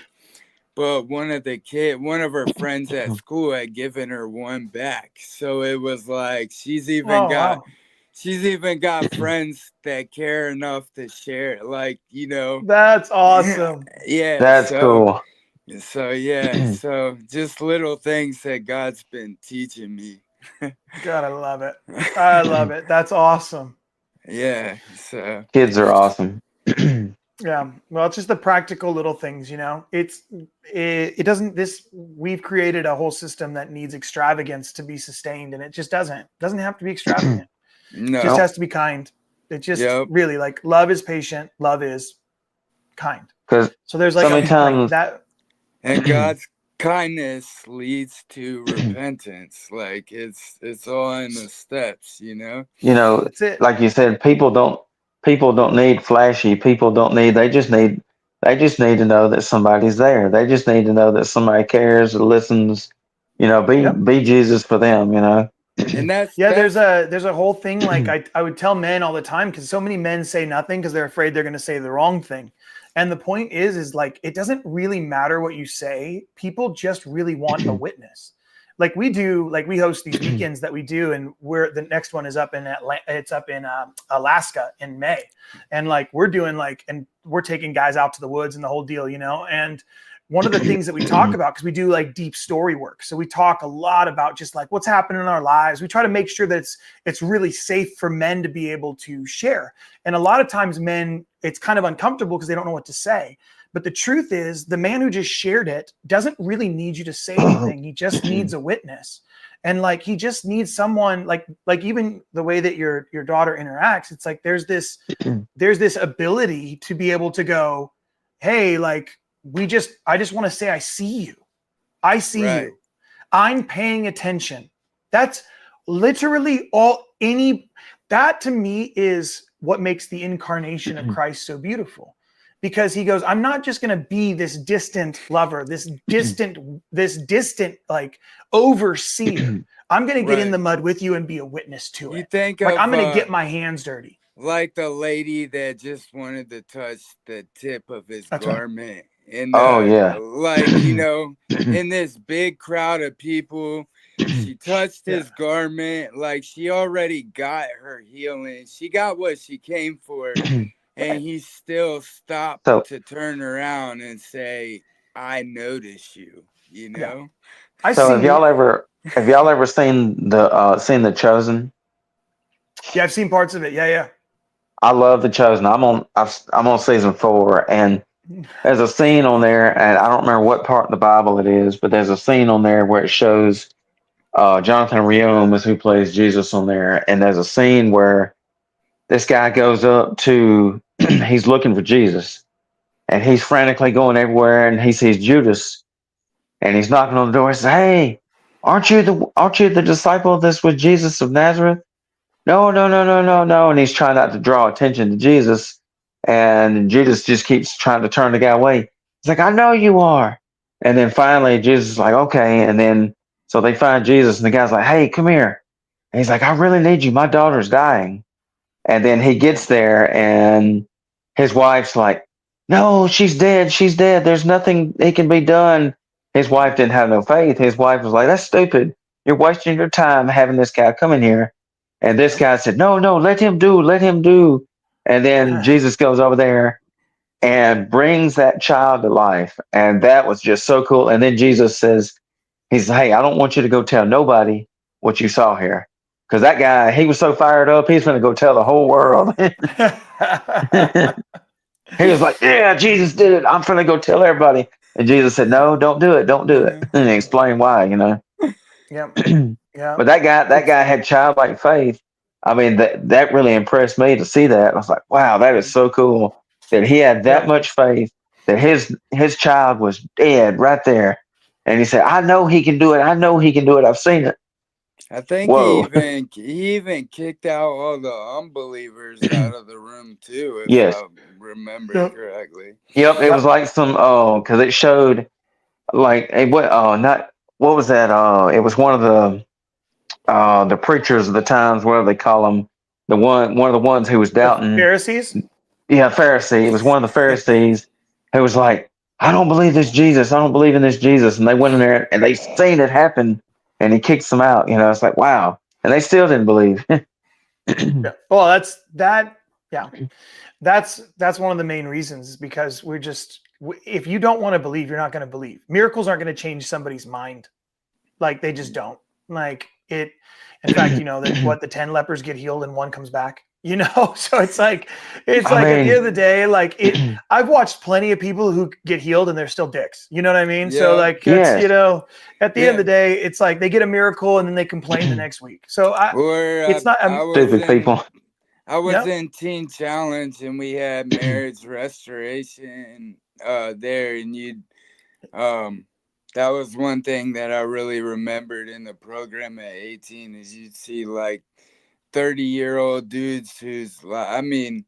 But one of her friends at school had given her one back. So it was like Oh wow. she's even got friends that care enough to share. Like, you know. That's awesome. Yeah, That's cool. yeah, so just little things that God's been teaching me. God, I love it. I love it. That's awesome. Yeah, so Kids are awesome. Yeah. Well, it's just the practical little things, you know. It doesn't this we've created a whole system that needs extravagance to be sustained, and it just doesn't have to be extravagant. It just no. has to be kind. It just Yep. really like love is patient, love is kind. Because So there's so like many like times, that. And God's kindness leads to repentance. Like it's all in the steps, you know? you know, That's it. like you said, people don't need flashy. People don't need. They just need to know that somebody's there. They just need to know that somebody cares or listens. You know, Yep. be Jesus for them. You know. And Yeah, that's there's a whole thing like I would tell men all the time because so many men say nothing because they're afraid they're going to say the wrong thing. And the point is like it doesn't really matter what you say. People just really want a witness. Like we do, like we host these weekends that we do, and we're the next one is up in it's up in Alaska in May, and like we're doing like and we're taking guys out to the woods and the whole deal, you know, and one of the things that we talk about because we do like deep story work, so we talk a lot about just like what's happening in our lives. We try to make sure that it's really safe for men to be able to share, and a lot of times men it's kind of uncomfortable because they don't know what to say. But the truth is the man who just shared it doesn't really need you to say anything. He just needs a witness, and like he just needs someone like even the way that your daughter interacts, it's like there's this ability to be able to go, hey, like I just want to say I see you. I see right. you. I'm paying attention. That's literally all that to me is what makes the incarnation of Christ so beautiful. Because he goes, I'm not just going to be this distant lover, this distant like overseer. I'm going to get in Right. the mud with you and be a witness to You it. think Like of I'm going to get my hands dirty. like the lady that just wanted to touch the tip of his That's right. garment. And Oh yeah. like, you know, in this big crowd of people, she touched Yeah. his garment. Like she already got her healing. She got what she came for. And he still stopped So to turn around and say, I notice you, you Yeah. know? I so see you. have y'all ever seen the Chosen? Yeah, I've seen parts of it. Yeah, I love the Chosen. I'm on season 4, and yeah. there's a scene on there, and I don't remember what part of the Bible it is, but there's a scene on there where it shows Jonathan Rhys is who plays Jesus on there, and there's a scene where this guy goes up to he's looking for Jesus, and he's frantically going everywhere, and he sees Judas, and he's knocking on the door. He says, "Hey, aren't you the disciple that's with Jesus of Nazareth?" No, no, no, no, no, no. And he's trying not to draw attention to Jesus. And Judas just keeps trying to turn the guy away. He's like, I know you are. And then finally, Jesus is like, okay. And then, so they find Jesus, and the guy's like, hey, come here. And he's like, I really need you. My daughter's dying. And then he gets there, and his wife's like, no, she's dead. She's dead. There's nothing that can be done. His wife didn't have no faith. His wife was like, that's stupid. You're wasting your time having this guy come in here. And this Yep. guy said, no, no, let him do, let him do. And then Jesus goes over there and brings that child to life. And that was just so cool. And then Jesus says, he's, hey, I don't want you to go tell nobody what you saw here. Because that guy, he was so fired up, he's going to go tell the whole world. He was like, yeah, Jesus did it. I'm going to go tell everybody. And Jesus said, no, don't do it. Don't do it. And he explained why, you know. Yep. Yeah. But that It's guy had childlike faith. I mean, that really impressed me to see that. I was like, wow, that is so cool that he had that yep. much faith that his child was dead right there, and he said, "I know he can do it. I know he can do it. I've seen it." I think Whoa. he even kicked out all the unbelievers out of the room too, if Yes. I remember Yep. correctly. Yep. It was Yep. like some because it showed like what not what was that it was one of the preachers of the times, whatever they call them, one of the ones who was The doubting. Pharisees. Yeah, Pharisee. It was one of the Pharisees who was like, "I don't believe this Jesus. I don't believe in this Jesus." And they went in there and they seen it happen, and he kicks them out. It's like, wow, and they still didn't believe. Yeah. Well, that's that. Yeah. That's one of the main reasons, is because if you don't want to believe, you're not going to believe. Miracles aren't going to change somebody's mind. Like, they just don't. Like it. In fact, that what the 10 lepers get healed and one comes back. So it's like I at the end of the mean, day, like I've watched plenty of people who get healed and they're still dicks. You know what I mean? So Yeah, like it's yes. at the end of the day, it's like they get a miracle and then they complain the next week. So or it's not Stupid people. I was Yep. in Teen Challenge and we had marriage restoration there, and that was one thing that I really remembered in the program at 18 is you'd see like 30-year-old dudes who's like, I mean,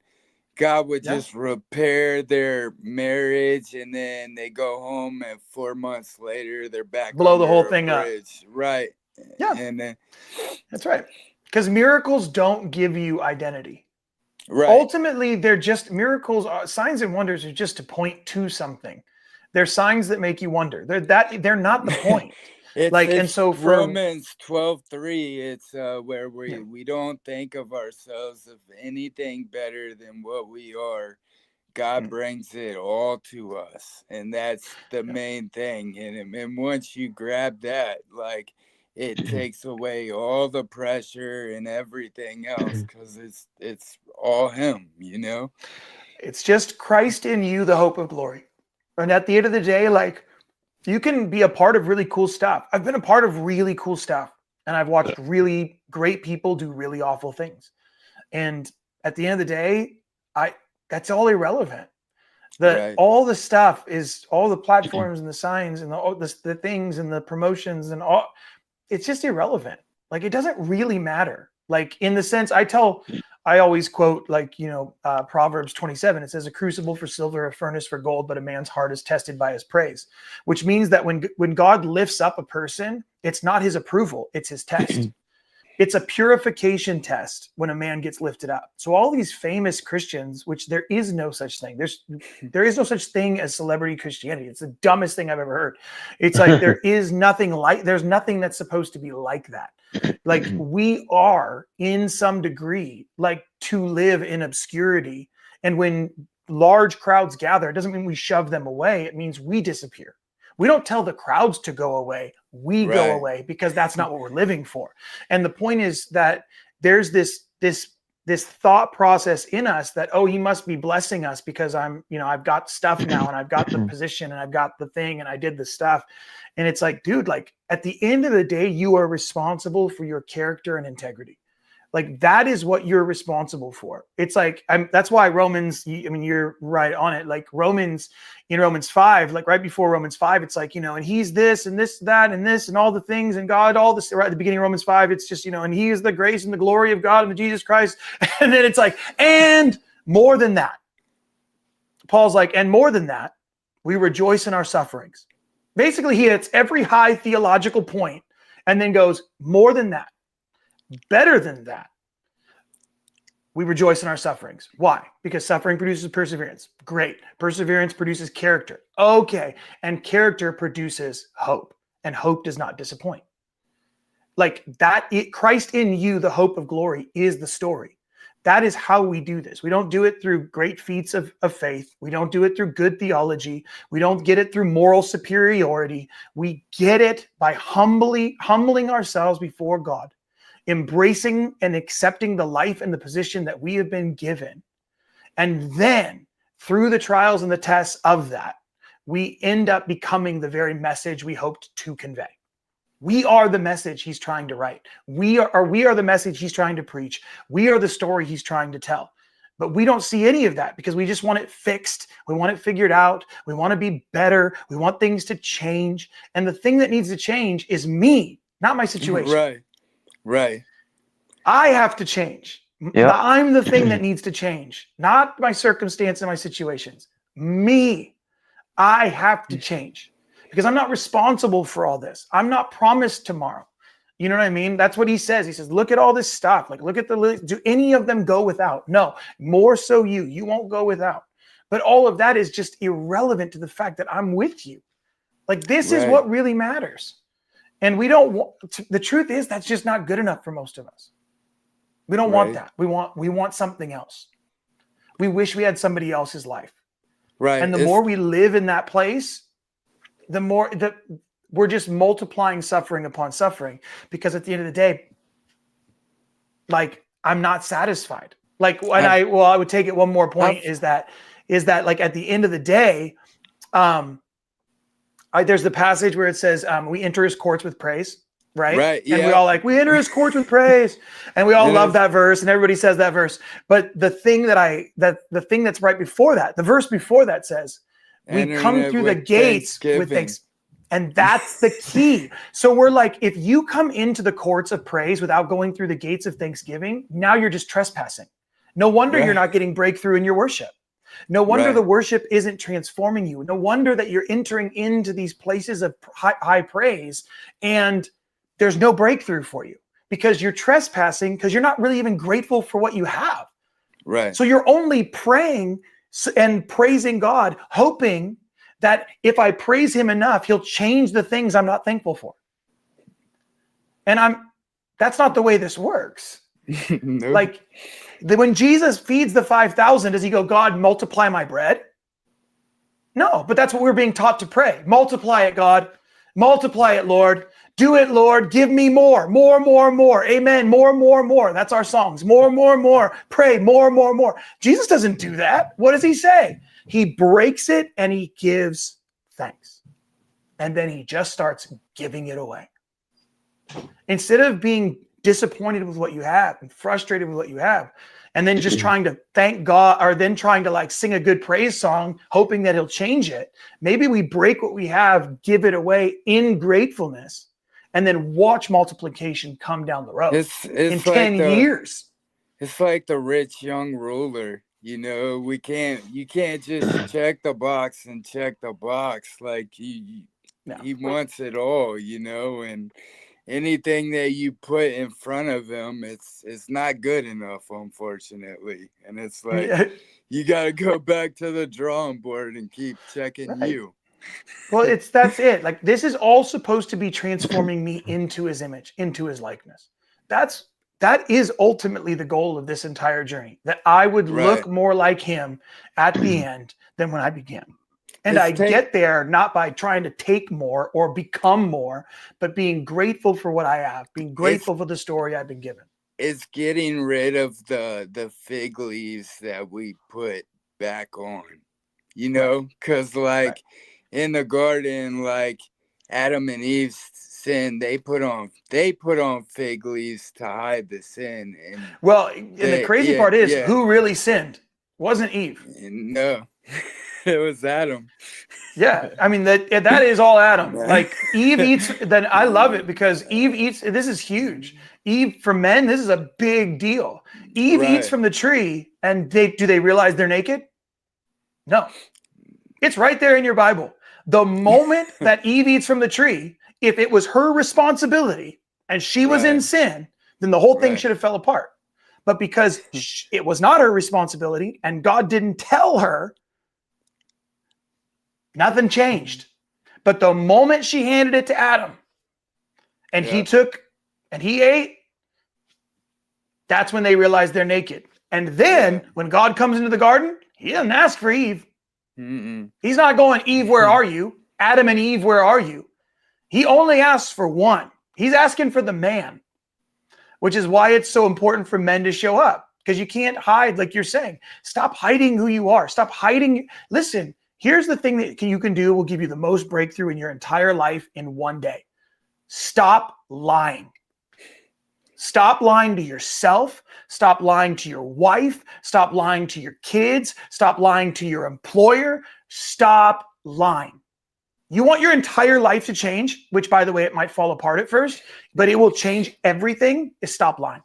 God would Yeah. just repair their marriage, and then they go home, and 4 months later they're back Blow the whole under a thing up. bridge, right? Yeah. And then That's right. Because miracles don't give you identity. right, Ultimately, they're just miracles. Signs and wonders are just to point to something. They're signs that make you wonder. They're not the point. And it's so Romans 12:3. It's where yeah. we don't think of ourselves of anything better than what we are. God brings it all to us, and that's the main thing. And once you grab that, like, it takes away all the pressure and everything else, because it's all Him. It's just Christ in you, the hope of glory. And at the end of the day, like, you can be a part of really cool stuff. I've been a part of really cool stuff, and I've watched really great people do really awful things. And at the end of the day, that's all irrelevant. Right, All the stuff is all the platforms and the signs and the things and the promotions and all. It's just irrelevant. Like, it doesn't really matter. Like, in the sense, I always quote, like, Proverbs 27. It says, "A crucible for silver, a furnace for gold, but a man's heart is tested by his praise," which means that when God lifts up a person, it's not his approval, it's his test. It's a purification test when a man gets lifted up. So all these famous Christians, which there is no such thing. There is no such thing as celebrity Christianity. It's the dumbest thing I've ever heard. It's like there's nothing that's supposed to be like that. Like, we are, in some degree, like, to live in obscurity. And when large crowds gather, it doesn't mean we shove them away. It means we disappear. We don't tell the crowds to go away. We go right, away, because that's not what we're living for. And the point is that there's this thought process in us that, oh, he must be blessing us because I've got stuff now, and I've got the position, and I've got the thing, and I did the stuff. And it's like, dude, like, at the end of the day, you are responsible for your character and integrity. Like, that is what you're responsible for. It's like, that's why Romans, you're right on it. Like, in Romans 5, like right before Romans 5, it's like, and he's this and this, that, and this, and all the things, and God, all this, right at the beginning of Romans 5, it's just, and he is the grace and the glory of God and Jesus Christ. And then it's like, and more than that, Paul's like, and more than that, we rejoice in our sufferings. Basically, he hits every high theological point and then goes, more than that, better than that, we rejoice in our sufferings. Why? Because suffering produces perseverance. Great. Perseverance produces character. Okay. And character produces hope. And hope does not disappoint. Like that, Christ in you, the hope of glory, is the story. That is how we do this. We don't do it through great feats of faith. We don't do it through good theology. We don't get it through moral superiority. We get it by humbling ourselves before God, embracing and accepting the life and the position that we have been given. And then through the trials and the tests of that, we end up becoming the very message we hoped to convey. We are the message he's trying to write. We are the message he's trying to preach. We are the story he's trying to tell. But we don't see any of that because we just want it fixed. We want it figured out. We want to be better. We want things to change. And the thing that needs to change is me, not my situation. Right. I have to change. Yep. I'm the thing that needs to change, not my circumstance and my situations. Me. I have to change because I'm not responsible for all this. I'm not promised tomorrow. You know what I mean? That's what he says. He says, look at all this stuff. Like, look at the list. Do any of them go without? No, more so you won't go without. But all of that is just irrelevant to the fact that I'm with you. Like, this is what really matters. And we don't want, the truth is that's just not good enough for most of us. We don't want that. We want something else. We wish we had somebody else's life. Right. And the more we live in that place, the more that we're just multiplying suffering upon suffering, because at the end of the day, like, I'm not satisfied. Like, when I would take it one more point is that like at the end of the day, there's the passage where it says, we enter his courts with praise, right? Right. And we all like, we enter his courts with praise. And we all love that verse and everybody says that verse. But the thing the thing that's right before that, the verse before that says, we come through the gates with thanks. And that's the key. So we're like, if you come into the courts of praise without going through the gates of thanksgiving, now you're just trespassing. No wonder you're not getting breakthrough in your worship. No wonder the worship isn't transforming you. No wonder that you're entering into these places of high praise and there's no breakthrough for you because you're trespassing because you're not really even grateful for what you have. Right. So you're only praying and praising God, hoping that if I praise him enough, he'll change the things I'm not thankful for. And that's not the way this works. Nope. Like, when Jesus feeds the 5,000, does he go, God, multiply my bread? No, but that's what we're being taught to pray. Multiply it, God. Multiply it, Lord. Do it, Lord. Give me more. Amen. More. That's our songs. More. Pray, more. Jesus doesn't do that. What does he say? He breaks it and he gives thanks. And then he just starts giving it away. Instead of being disappointed with what you have and frustrated with what you have, and then just trying to thank God, or then trying to like sing a good praise song, hoping that he'll change it. Maybe we break what we have, give it away in gratefulness, and then watch multiplication come down the road in like 10 years. It's like the rich young ruler. You know, you can't just check the box. Like he wants it all, you know, and anything that you put in front of him, it's not good enough, unfortunately. And it's like, you got to go back to the drawing board and keep checking you. Well, that's it. Like, this is all supposed to be transforming me into his image, into his likeness. That is ultimately the goal of this entire journey, that I would look more like him at the end than when I began. And I get there not by trying to take more or become more, but being grateful for what I have, being grateful for the story I've been given. It's getting rid of the fig leaves that we put back on, you know, because like in the garden, like Adam and Eve's sin, they put on fig leaves to hide the sin. And the crazy part is, who really sinned? Wasn't Eve. No. It was Adam. Yeah, I mean that is all Adam. Like, Eve eats. Then I love it because Eve eats. This is huge. Eve, for men, this is a big deal. Eve eats from the tree, and do they realize they're naked? No, it's right there in your Bible. The moment that Eve eats from the tree, if it was her responsibility and she was in sin, then the whole thing should have fell apart. But because it was not her responsibility and God didn't tell her, nothing changed. But the moment she handed it to Adam and he took and he ate, that's when they realized they're naked. And then when God comes into the garden, he doesn't ask for Eve. He's not going, Eve, where are you? Adam and Eve, where are you? He only asks for one. He's asking for the man, which is why it's so important for men to show up, because you can't hide, like you're saying. Stop hiding who you are. Stop hiding. Listen, here's the thing that you can do will give you the most breakthrough in your entire life in one day. Stop lying. Stop lying to yourself. Stop lying to your wife. Stop lying to your kids. Stop lying to your employer. Stop lying. You want your entire life to change, which, by the way, it might fall apart at first, but it will change everything, is stop lying.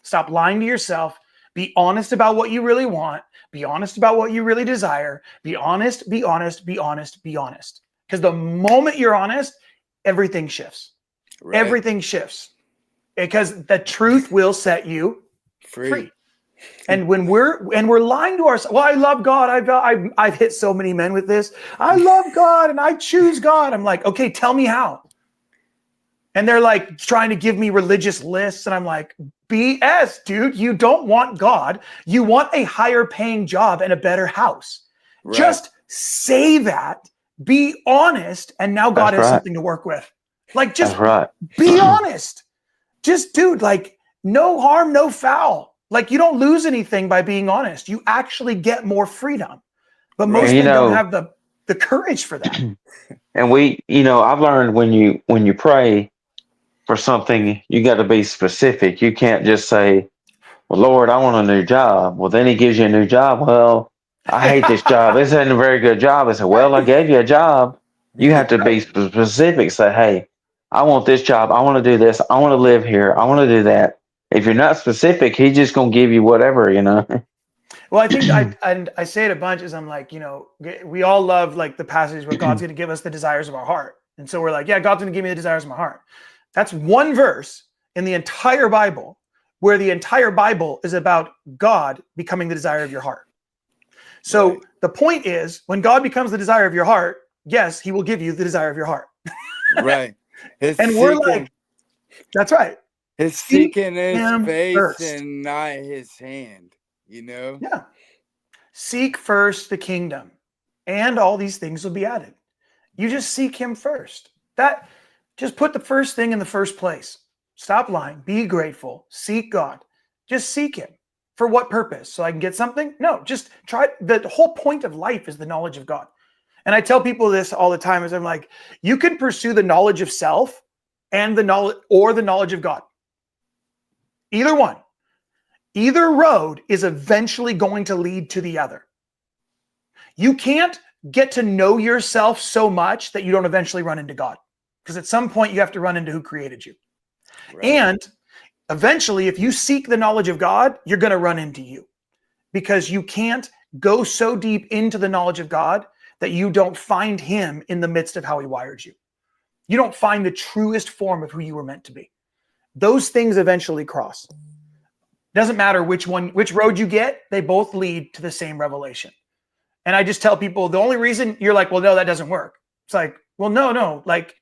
Stop lying to yourself. Be honest about what you really want. Be honest about what you really desire. Be honest, be honest, be honest, be honest. Because the moment you're honest, everything shifts. Right. Everything shifts. Because the truth will set you free. And when we're lying to ourselves, well, I love God. I've hit so many men with this. I love God and I choose God. I'm like, okay, tell me how. And they're like trying to give me religious lists. And I'm like, BS, dude, you don't want God. You want a higher paying job and a better house. Right. Just say that, be honest. And now God has something to work with. Like, just be honest. Just, dude, like, no harm, no foul. Like, you don't lose anything by being honest. You actually get more freedom. But most men don't have the courage for that. And I've learned when you pray for something, you got to be specific. You can't just say, well, Lord, I want a new job. Well, then he gives you a new job. Well, I hate this job. This isn't a very good job. I said, well, I gave you a job. You have to be specific. Say, hey, I want this job. I want to do this. I want to live here. I want to do that. If you're not specific, he's just going to give you whatever, Well, I think I say it a bunch is I'm like, we all love like the passage where God's going to give us the desires of our heart. And so we're like, yeah, God's going to give me the desires of my heart. That's one verse in the entire Bible where the entire Bible is about God becoming the desire of your heart. So the point is, when God becomes the desire of your heart, yes, he will give you the desire of your heart. Right. We're like, that's right. His seeking his face first. And not his hand, Yeah. Seek first the kingdom and all these things will be added. You just seek him first. Just put the first thing in the first place. Stop lying. Be grateful. Seek God. Just seek him. For what purpose? So I can get something? No, just try. The whole point of life is the knowledge of God. And I tell people this all the time is I'm like, you can pursue the knowledge of self and the knowledge of God. Either one. Either road is eventually going to lead to the other. You can't get to know yourself so much that you don't eventually run into God. Because at some point you have to run into who created you. Right. And eventually, if you seek the knowledge of God, you're going to run into you. Because you can't go so deep into the knowledge of God that you don't find him in the midst of how he wired you. You don't find the truest form of who you were meant to be. Those things eventually cross. Doesn't matter which road you get, they both lead to the same revelation. And I just tell people, the only reason you're like, well, no, that doesn't work. It's like, well, no, like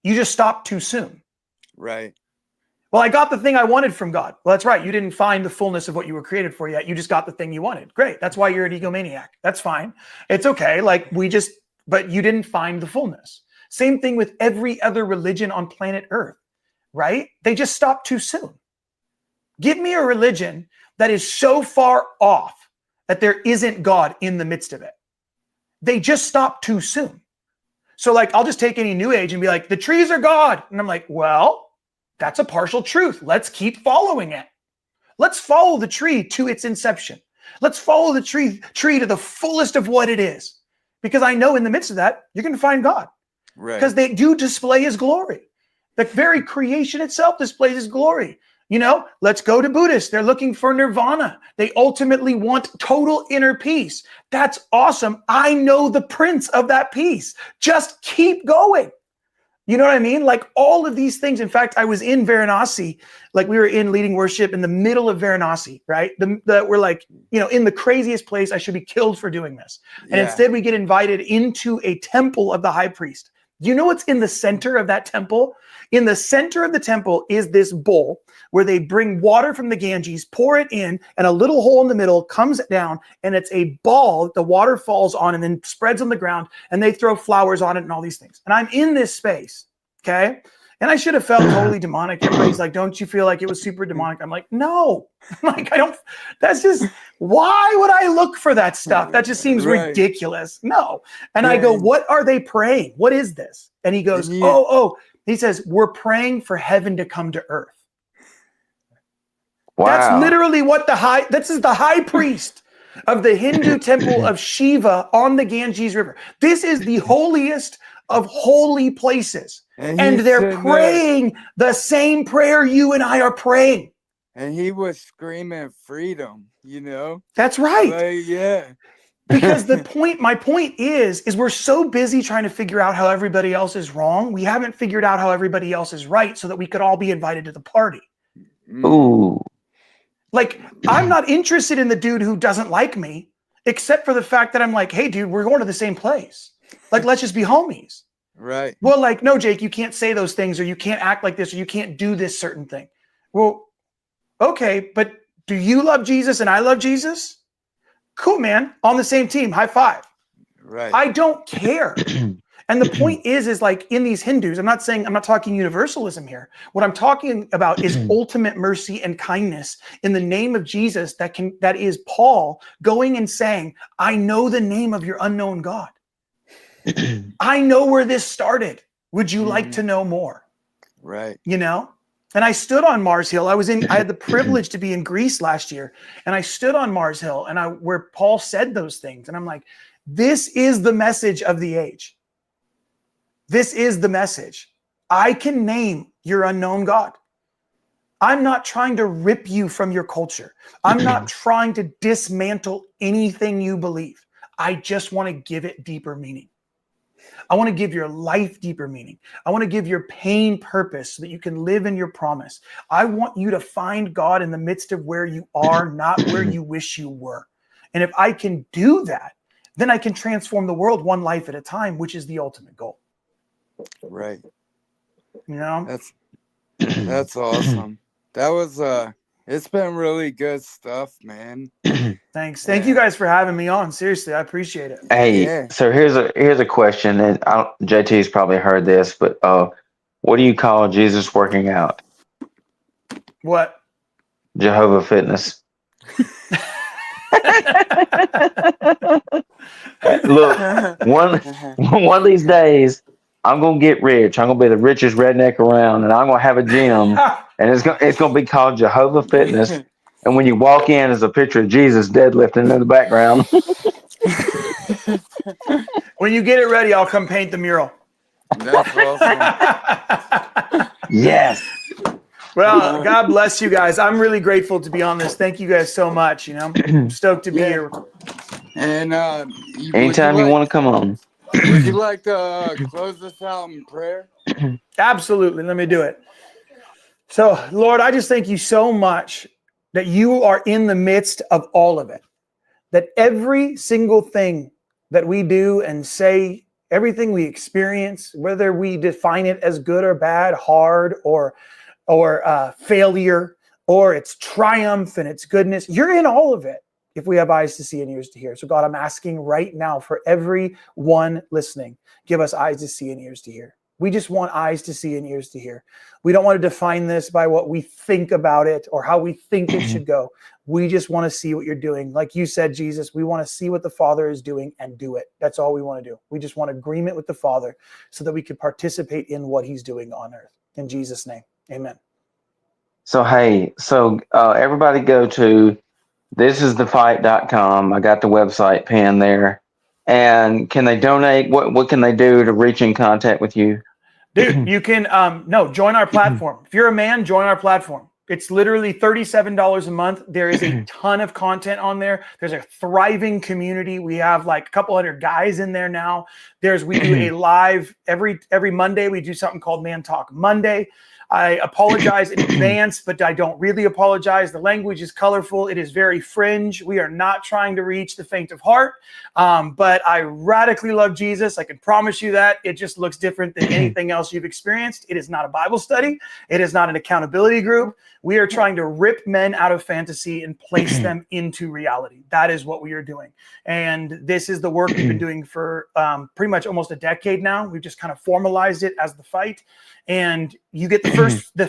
you just stopped too soon. Right. Well, I got the thing I wanted from God. Well, that's right. You didn't find the fullness of what you were created for yet. You just got the thing you wanted. Great. That's why you're an egomaniac. That's fine. It's okay. But you didn't find the fullness. Same thing with every other religion on planet Earth, right? They just stopped too soon. Give me a religion that is so far off that there isn't God in the midst of it. They just stopped too soon. So like, I'll just take any new age and be like, the trees are God. And I'm like, well, that's a partial truth. Let's keep following it. Let's follow the tree to its inception. Let's follow the tree to the fullest of what it is. Because I know in the midst of that, you're going to find God. Right. Because they do display his glory. The very creation itself displays his glory. Let's go to Buddhists. They're looking for nirvana. They ultimately want total inner peace. That's awesome. I know the prince of that peace. Just keep going. You know what I mean? Like all of these things. In fact, I was in Varanasi, like we were in leading worship in the middle of Varanasi, right? We're like, in the craziest place. I should be killed for doing this. And instead we get invited into a temple of the high priest. Do you know what's in the center of that temple? In the center of the temple is this bowl where they bring water from the Ganges, pour it in, and a little hole in the middle comes down, and it's a ball that the water falls on and then spreads on the ground, and they throw flowers on it and all these things. And I'm in this space, okay? And I should have felt totally demonic. Everybody's like, don't you feel like it was super demonic? I'm like, no. Like, that's just, why would I look for that stuff? That just seems ridiculous. No. And I go, what are they praying? What is this? And he goes, he says, we're praying for heaven to come to earth. Wow. That's literally what this is the high priest of the Hindu temple of Shiva on the Ganges River. This is the holiest of holy places. And they're praying the same prayer you and I are praying. And he was screaming freedom, you know? That's right. Like, yeah. Because my point is we're so busy trying to figure out how everybody else is wrong. We haven't figured out how everybody else is right so that we could all be invited to the party. Ooh. Like, I'm not interested in the dude who doesn't like me, except for the fact that I'm like, hey, dude, we're going to the same place. Like, let's just be homies. Right. Well, like, no, Jake, you can't say those things, or you can't act like this, or you can't do this certain thing. Well, okay, but do you love Jesus and I love Jesus? Cool, man. On the same team. High five. Right. I don't care. And the point is like in these Hindus, I'm not talking universalism here. What I'm talking about is ultimate mercy and kindness in the name of Jesus that is Paul going and saying, I know the name of your unknown God. I know where this started. Would you like to know more? Right. You know? And I stood on Mars Hill. I had the privilege to be in Greece last year, and I stood on Mars Hill where Paul said those things. And I'm like, this is the message of the age. This is the message. I can name your unknown God. I'm not trying to rip you from your culture. I'm not trying to dismantle anything you believe. I just want to give it deeper meaning. I want to give your life deeper meaning. I want to give your pain purpose so that you can live in your promise. I want you to find God in the midst of where you are, not where you wish you were. And if I can do that, then I can transform the world one life at a time, which is the ultimate goal. Right. You know? That's awesome. That was it's been really good stuff, man. Thanks. Thank you guys for having me on. Seriously, I appreciate it. Hey, so here's a question, and JT's probably heard this, but what do you call Jesus working out? What? Jehovah Fitness. Look, one of these days, I'm gonna get rich. I'm gonna be the richest redneck around, and I'm gonna have a gym, and it's gonna be called Jehovah Fitness. And when you walk in, there's a picture of Jesus deadlifting in the background. When you get it ready, I'll come paint the mural. That's awesome. Yes. Well, God bless you guys. I'm really grateful to be on this. Thank you guys so much. You know, I'm stoked to be here. And anytime you want to come on. Would you like to close this out in prayer? Absolutely. Let me do it. So, Lord, I just thank you so much that you are in the midst of all of it. That every single thing that we do and say, everything we experience, whether we define it as good or bad, hard or failure, or it's triumph and it's goodness, you're in all of it if we have eyes to see and ears to hear. So God, I'm asking right now for everyone listening, give us eyes to see and ears to hear. We just want eyes to see and ears to hear. We don't want to define this by what we think about it or how we think it should go. We just want to see what you're doing. Like you said, Jesus, we want to see what the Father is doing and do it. That's all we want to do. We just want agreement with the Father so that we can participate in what he's doing on earth. In Jesus' name, amen. So, hey, everybody go to thisisthefight.com. I got the website pinned there. And can they donate? What can they do to reach in contact with you? Dude, you can, join our platform. If you're a man, join our platform. It's literally $37 a month. There is a ton of content on there. There's a thriving community. We have like a couple hundred guys in there now. We do a live every Monday. We do something called Man Talk Monday. I apologize in advance, but I don't really apologize. The language is colorful. It is very fringe. We are not trying to reach the faint of heart, but I radically love Jesus. I can promise you that. It just looks different than anything else you've experienced. It is not a Bible study. It is not an accountability group. We are trying to rip men out of fantasy and place them into reality. That is what we are doing. And this is the work we've been doing for pretty much almost a decade now. We've just kind of formalized it as the fight. And you get the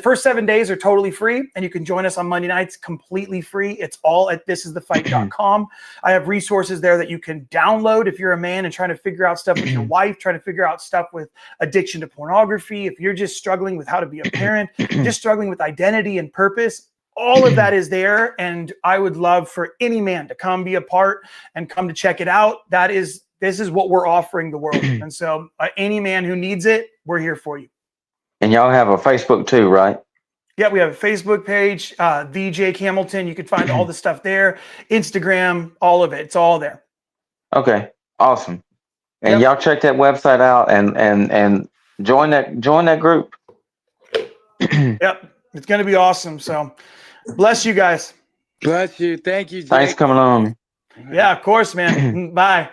first 7 days are totally free, and you can join us on Monday nights completely free. It's all at thisisthefight.com. I have resources there that you can download if you're a man and trying to figure out stuff with your wife, trying to figure out stuff with addiction to pornography. If you're just struggling with how to be a parent, just struggling with identity and purpose, all of that is there. And I would love for any man to come be a part and come to check it out. This is what we're offering the world. And so any man who needs it, we're here for you. And y'all have a Facebook too, right? Yeah, we have a Facebook page, the Jake Hamilton. You can find all the stuff there. Instagram, all of it. It's all there. Okay, awesome. And y'all check that website out and join that group. Yep, it's going to be awesome. So bless you guys. Bless you. Thank you, Jake. Thanks for coming on. Yeah, of course, man. Bye.